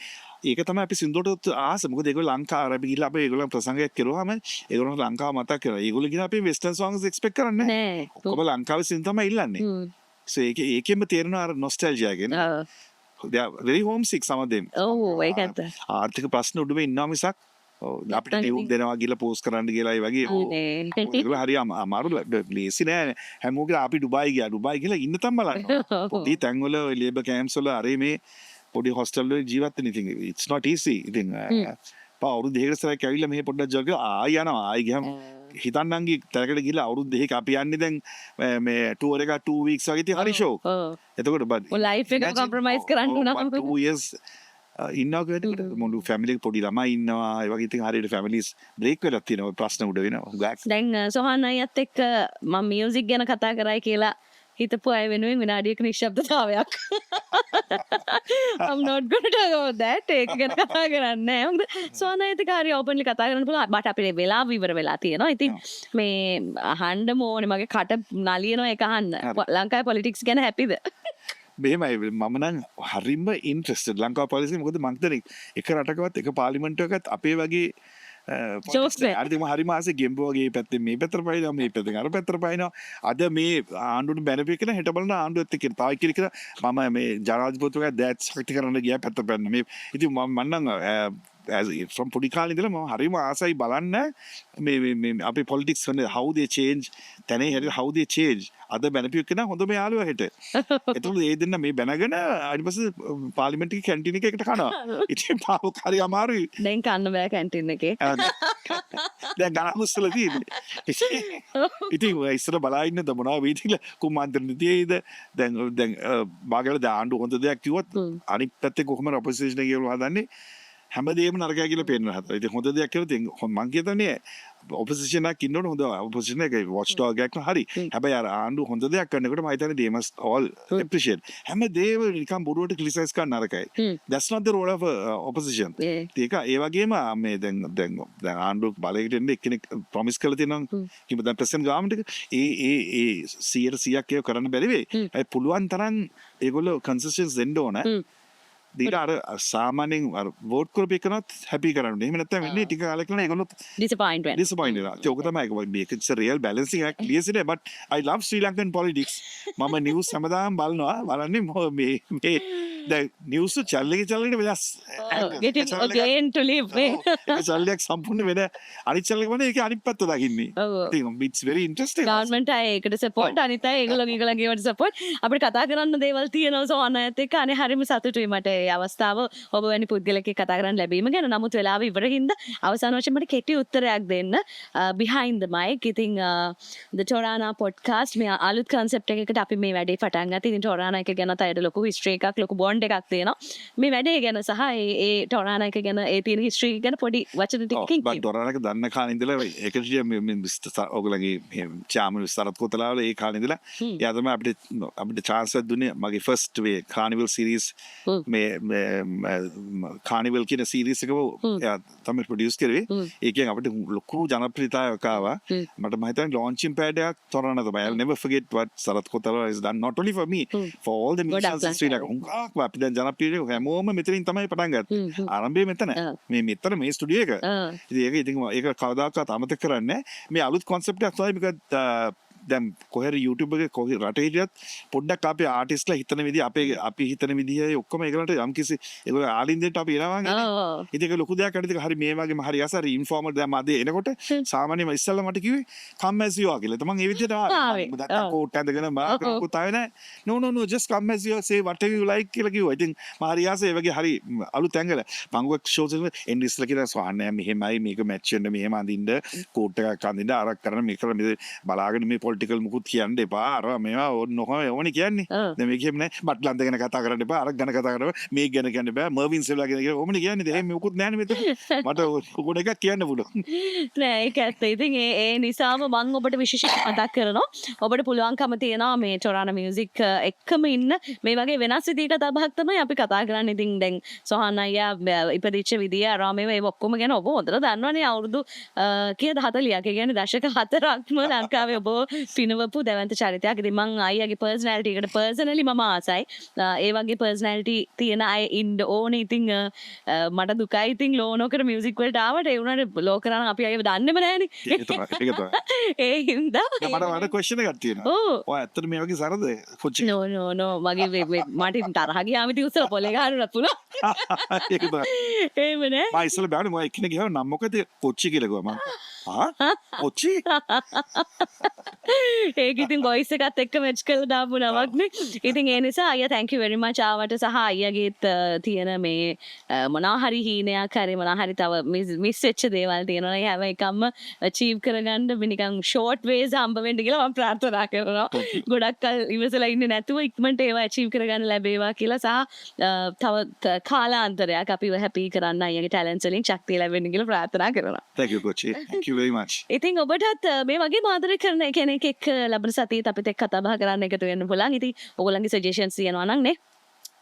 ඒක තමයි අපි සින්දුවට ආස. මොකද ඒගොල්ලෝ ලංකාව අපි ගිහලා අපි ඒගොල්ලෝ ප්‍රසංගයක් කරුවාම ඒගොල්ලෝ ලංකාව මතක් කරලා ඒගොල්ලෝ ගිහලා අපි වෙස්ටර්න් songs expect කරන්නේ නැහැ. ඔක්කොම ලංකාවේ සින්දු තමයි ඉල්ලන්නේ. so ඒකෙම තේරෙනවා අර nostalgia කියන. they are very homesick some of them. ඔව් ඒකත්. ආර්ථික ප්‍රශ්න උඩුම ඉන්නවා මිසක් අපිට ටියුන් දෙනවා කියලා පෝස්ට් කරන්න කියලා ඒ වගේ ඒක හරි අමාරු ලේසි නෑ හැමෝගේ අපි ඩුබායි කියලා ඉන්න තම බලන්න පොඩි තැන්වල ලේබර් කැම්ප්ස් වල අර මේ පොඩි හොස්ටල් වල ජීවත් වෙන ඉතින් it's not easy ඉතින් අවුරුදු දෙකකට ඉස්සරහ ඇවිල්ලා මෙහෙ පොඩ්ඩක් ජොග් ආයි යනවා ආයි ගියම හිතන්නන්ගේ තැනකට ගිහලා අවුරුදු දෙකක අපි යන්නේ දැන් මේ ටුවර් එක 2 weeks වගේ ඉතින් හරි ෂෝක් එතකොට ලයිෆ් එක කොම්ප්‍රොමයිස් කරන්න උනා 2 years ඉන්නකොට මොළු ෆැමිලි පොඩි ළමයි ඉන්නවා ඒ වගේ ඉතින් හරියට ෆැමිලිස් බ්‍රේක් වෙලා තියෙනවා ප්‍රශ්න උඩ වෙනවා දැන් සොහන් අයියත් එක්ක මම මියුසික් ගැන කතා කරයි කියලා හිතපු අය වෙනුවෙන් විනාඩියක නිශ්ශබ්දතාවයක් I'm not going to talk about that ඒක ගැන කතා කරන්නේ නැහැ මොකද සොහන් අයියත් එක්ක හරිය ඕපන්ලි කතා කරන්න පුළුවන් බට අපේ වෙලාව ඉවර වෙලා තියෙනවා ඉතින් මේ අහන්න ඕනේ මගේ කට නලියනවා ඒක අහන්න ලංකාවේ පොලිටික්ස් ගැන හැපිද මෙහෙමයි මම නම් හරිම ඉන්ට්‍රෙස්ටඩ් ලංකාව පොලිසිය මොකද මං හිතන්නේ එක රටකවත් එක පාර්ලිමේන්තුවකත් අපේ වගේ අරදිම හරි මාසේ ගෙම්බෝ වගේ පැත්තෙන් මේ පැත්තට පයින්නවා මේ පැත්තෙන් අර පැත්තට පයින්නවා අද මේ ආණ්ඩුවට බැනපු එක හෙට බලන ආණ්ඩුවත් එක්ක තායි කියලා මම මේ ජනාධිපතිතුමා දැත් සෙක්ටි කරන්න ගියා පැත්ත පැන්න මේ ඉතින් මම නම් from පොඩි කාලේ ඉඳලා මම හරිම ආසයි බලන්න මේ අපේ politics වල how they change තැනේ Harry how they change අද බැනපියු කෙනා හොඳම යාළුවා හෙට එතකොට ඒ දෙන්න මේ බැනගෙන ඊට පස්සේ පාර්ලිමේන්තු එකේ කැන්ටින් එකකට කනවා ඉතින් පාවක හරි අමාරුයි දැන් කන්න බෑ කැන්ටින් එකේ දැන් ගණමුස්සල තියෙන්නේ ඉතින් ඉස්සර බලා ඉන්න ද මොනවා වෙයිද කියලා කුමාන්තර නිතියේද දැන් බාගල දාන්න හොඳ දෙයක් කිව්වොත් අනිත් පැත්තේ කොහොමද ඔපොසිෂන් එක කියලා හදන්නේ හැමදේම නරකයි කියලා පේන්න හදලා. ඉතින් හොඳ දෙයක් කියලා ඉතින් මං කියතනේ ඔපොසිෂන් එකක් ඉන්නකොට හොඳ ඔපොසිෂන් එක වොච් ඩොග් එකක් හරි. හැබැයි අර ආණ්ඩුව හොඳ දෙයක් කරනකොට මම හිතන්නේ they must all appreciate. හැමදේම නිකන් බොරුවට ක්‍රිටිසයිස් කරන්න නරකයි. That's not the role of opposition. ඒක ඒ වගේම මේ දැන් ආණ්ඩුව බලයකට එන්නේ එක්කෙනෙක් ප්‍රොමිස් කරලා තියෙනවා. කිව්ව දැන් ප්‍රෙසිඩන්ට් ගාමන්ට් එක ඒ 100% ඒක කරන්න බැරි වෙයි. ඒ පුළුවන් තරම් ඒගොල්ලෝ කන්සිස්ටන්ස් දෙන්න ඕන. දීලා අර සාමාන්‍යයෙන් අර වෝට් කරපු එකනත් හැපි කරන්න. එහෙම නැත්නම් වෙන්නේ ටික කාලයක් යන ඒගොල්ලෝ disappoint වෙනවා. ඒක තමයි it's a real balancing act clearly but I love Sri Lankan politics. මම නිවුස් හැමදාම බලන්නේ මේ දැන් නිවුස් channel එකේ වෙනස්. getting again to live. ඒක channel එක සම්පූර්ණ වෙන අනිත් channel එක වනේ ඒකේ අනිත් පැත්ත දකින්නේ. ඉතින් it's very interesting. government අය ඒකට support අනිත් අය ඒගොල්ලෝගේ ඒවට support අපිට කතා කරන්න දේවල් තියෙනවා සෝ අනයත් එක්ක අනේ හරිම සතුටුයි මට අවස්ථාව ඔබ වැනි පුද්ගලෙක් කතා කරන්න ලැබීම ගැන නමුත් වෙලාව ඉවර හින්දා අවසාන වශයෙන් මට කෙටි උත්තරයක් දෙන්න behind the mic ඉතින් the Torana podcast මේ අලුත් concept එකකට අපි මේ වැඩේ පටන් ගත්තා. ඉතින් Torana එක ගැන තයද ලොකු history එකක් ලොකු bond එකක් තියෙනවා. මේ වැඩේ ගැන සහ ඒ Torana එක ගැන ඒ තියෙන history ගැන පොඩි වචන ටිකකින් බත් Torana එක දන්න කාලේ ඉඳලා ඒකට ඔයගලගේ චාමල් සරත් කොතලාවල ඒ කාලේ ඉඳලා එයා තමයි අපිට chance එකක් දුන්නේ මගේ first way carnival series මේ කානිවල් කියන සීරීස් එක එයා තමයි ප්‍රොඩියුස් කරේ. ඒකෙන් අපිට ලොකු ජනප්‍රියතාවයක් ආවා. මට මම හිතන්නේ launching pad එකක් Torana තමයි. I'll never forget what Sarath Kothara has done not only for me for all the musicians in Sri Lanka. හුඟක් අපි දැන් ජනප්‍රිය හැමෝම මෙතනින් තමයි පටන් ගත්තේ. ආරම්භය මෙතන. මෙතන මේ ස්ටුඩියෝ එක. ඉතින් ඒක කවදාකවත් අමතක කරන්නේ නැහැ. මේ අලුත් concept එකක් තමයි because දැන් කොහේ YouTube එකේ කොහේ රටේ හිටියත් පොඩ්ඩක් අපේ ආටිස්ට්ලා හිතන විදිහ අපි හිතන විදිහයි ඔක්කොම ඒගොල්ලන්ට යම්කිසි ඒගොල්ලෝ ආලින්දෙන්ට අපි එනවා නේද ඉතින් ඒක ලොකු දෙයක් අනිත් එක හරි මේ වගේම හරි අසරි ඉන්ෆෝමල් දැන් මම එනකොට සාමාන්‍යයෙන් ඉස්සල්ලා මට කිව්වේ come as you are කියලා. තමන් ඒ විදිහට ආවේ. කෝට් ඇඳගෙන මාකුත් ආවේ නැහැ. no just come as you are say whatever you like කියලා කිව්වා. ඉතින් මම හරි ආසේ ඒ වගේ හරි අලුත් ඇංගල පංගුවක් ෂෝස් එක එන්න ඉස්සලා කියලා සෝහන්නේ මෙහෙමයි මේක මැච් වෙන්න මෙහෙම අඳින්න කෝට් එකක් අඳින්න අරක් කරන මේක බලාගෙන මේ පොලිටිකල් මුකුත් කියන්න එපා අර මේවා ඕනෝම ඕනේ කියන්නේ දැන් මේ කියන්නේ බට්ලන්ත ගැන කතා කරන්න එපා අරක් ගැන කතා කරන්න මේක ගැන කියන්න එපා මර්වින් සෙල්ලා ගැන කියලා ඕමනේ කියන්නේ දැන් මේ මුකුත් නැහැ නේ මෙතන මට කොඩ එකක් කියන්න පුළුවන් නෑ ඒක ඇත්ත ඉතින් ඒ නිසාම මම ඔබට විශේෂයෙන් මතක් කරනවා ඔබට පුළුවන්කම තියෙනවා මේ Torana music එක්කම ඉන්න මේ වගේ වෙනස් විදිහකට තබහක් තමයි අපි කතා කරන්නේ ඉතින් දැන් සොහන් අයියා ඉපදිච්ච විදිය ආරාමේ ඒ ඔක්කොම ගැන ඔබ හොඳට දන්නවනේ අවුරුදු කීයද 40ක් ඒ කියන්නේ දශක 4ක්ම ලංකාවේ ඔබ පිනවපු දැවන්ත චරිතයක්. ඉතින් මං අයියාගේ පර්සනැලිටි එකට පර්සනලි මම ආසයි. ඒ වගේ පර්සනැලිටි තියෙන අය ඉන්න ඕනේ. ඉතින් මට දුකයි ඉතින් ලෝනෝකට මියුසික් වලට ආවට ඒ වුණාට ලෝකරණ අපි අයව දන්නේම නැහනේ. ඒක තමයි. ඒ හින්දා මට වඩ ක්වෙස්චන් එකක් තියෙනවා. ඔය ඇත්තට මේ වගේ සරද කොච්චි. නෝ මගේ මට තරහ ගියාම ඉතින් උස්සලා පොලේ ගහන්නත් පුළුවන්. ඒක තමයි. එහෙම නෑ. මම ඉස්සෙල්ලා බෑනේ මම එක්කෙනෙක් ගියා නම් මොකද කොච්චි කියලා කිව්වා මම. කොච්චි? ඒක ඉතින් වොයිස් එකත් එක්ක මැච් කරලා දාපු නමක් නේ. ඉතින් ඒ නිසා අයියා thank you very much ආවට සහ අයියාගේත් තියෙන මේ මොනවා හරි හීනයක් හරි මොනවා හරි තව මිස් වෙච්ච දේවල් තියෙනවා. ඒ හැම එකක්ම achieve කරගන්න නිකන් short ways හම්බ වෙන්න කියලා මම ප්‍රාර්ථනා කරනවා. ගොඩක් කල් ඉවසලා ඉන්නේ නැතුව ඉක්මනට ඒවා achieve කරගන්න ලැබේවා කියලා සහ තව කාලාන්තරයක් අපිව happy කරන්න අයියාගේ talents වලින් ශක්තිය ලැබෙන්න කියලා ප්‍රාර්ථනා කරනවා. Thank you කොච්චි. Thank you very much. ඉතින් ඔබටත් මේ වගේ ආදරය කරන කෙනෙක් එක්ක ලබන සතියේත් අපිත් එක්ක කතා බහ කරන්න එකතු වෙන්න පුළුවන්. ඉතින් ඔයගොල්ලන්ගේ suggestions තියෙනවා නම් නේ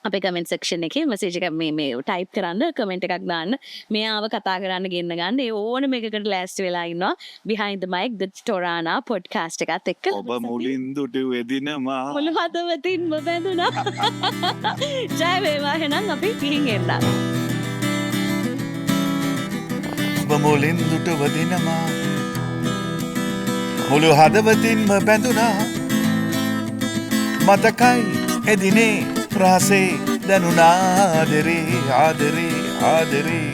අපේ comment section එකේ message එකක් මේ type කරන්න comment එකක් දාන්න. මෙයාව කතා කරන්න ගෙන්න ගන්න. ඒ ඕනම එකකට ලෑස්ති වෙලා ඉන්නවා. behind the mic the Torana podcast එකත් එක්ක. ඔබ මුලින් දුටු එදිනමා මුළු හදවතින්ම බැඳුනා. ජය වේවා එහෙනම් අපි ගිහින් එන්න. ඔබ මුලින් දුටු වදිනමා මුළු හදවතින්ම බැඳුනා මතකයි එදිනේ රහසේ දැනුණා ආදරේ ආදරේ ආදරේ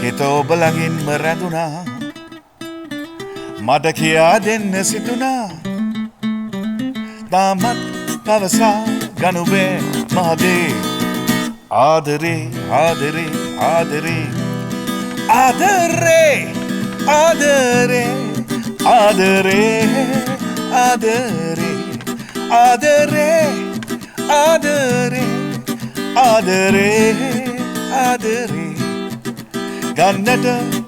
හිත ඔබ ළඟින්ම රැඳුණා මට කියා දෙන්න සිතුණා තාමත් පවසා ගනුවේ මහදේ ආදරේ ආදරේ ආදරේ ආදරේ ආදරේ ආදරේ ආදරේ ආදරේ ආදරේ ආදරේ ආදරේ ගන්නට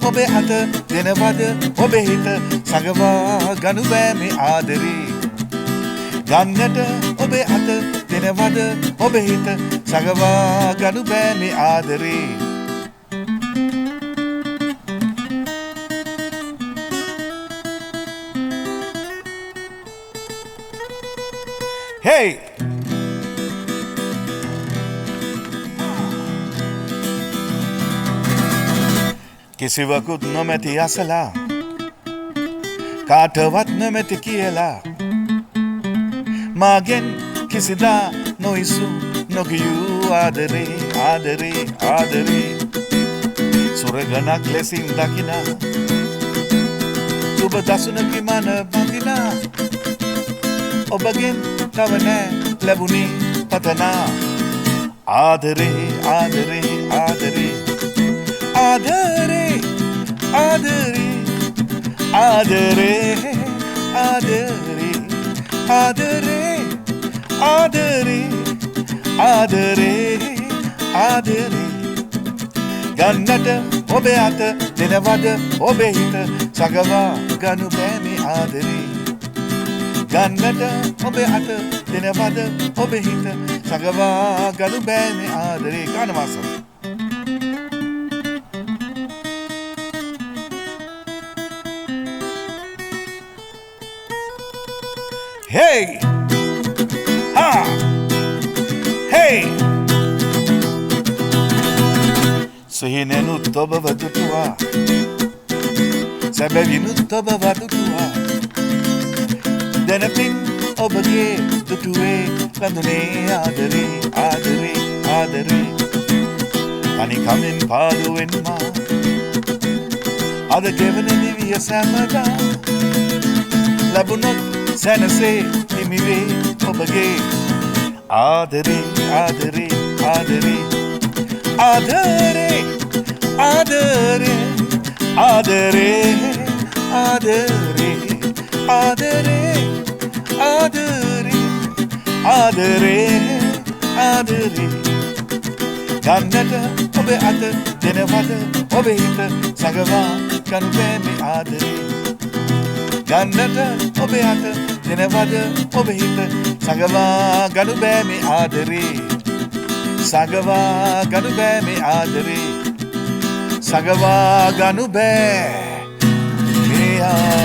ඔබේ අත දෙනවද ඔබේ හිත සඟවා ගනු බෑ මේ ආදරේ ගන්නට ඔබේ අත දෙනවද ඔබේ හිත සඟවා ගනු බෑ මේ ආදරේ Hey! කිසිවකුත් නොමැති අසලා කාටවත් නොමැති කියලා මාගෙන් කිසිදා නොයිසු නොකියූ ආදරේ ආදරේ ආදරේ සුරගනක් ලෙසින් දකිනා සුබ දසුනකි මන බඳිනා ඔබගෙන් තවනෑ ලැබුණේ පතනා ආදරේ ආදරේ ආදරේ ආදරේ ආදරේ ආදරේ ආදරේ ආදරේ ආදරේ ආදරේ ආදරේ ගන්නට ඔබේ අත දෙනවද ඔබේ හිත සඟවා ගනු බෑ මේ ආදරේ ගන්නට ඔබේ අත දෙනවද ඔබේ හිත සඟවා ගනු බෑ මේ ආදරේ ගානවාස Hey! Ha! Hey! සිහිනෙනුත් ඔබ වදුටුවා සැබවිනුත් ඔබ වදුටුවා දැනපින් ඔබගේ දුටුවේ ලඳුනේ ආදරේ ආදරේ ආදරේ අනිකමෙන් පාළුවෙන්මා අද ගෙවන නිවිය සැමදා ලැබුණොත් සැනසේ හිමිවේ ඔබගේ ආදරේ ආදරේ ආදරේ ආදරේ ආදරේ ආදරේ ආදරේ ආදරේ ආදරේ ආදරේ ආදරේ ගන්නට ඔබේ අත දෙනවද ඔබේ හිත සඟවා ගනු බෑ මේ ආදරේ ගන්නට ඔබේ අත දෙනවද ඔබේ හිත සඟවා ගනු බෑ මේ ආදරේ සඟවා ගනු බෑ මේ ආදරේ සඟවා ගනු බෑ මේ ආදරේ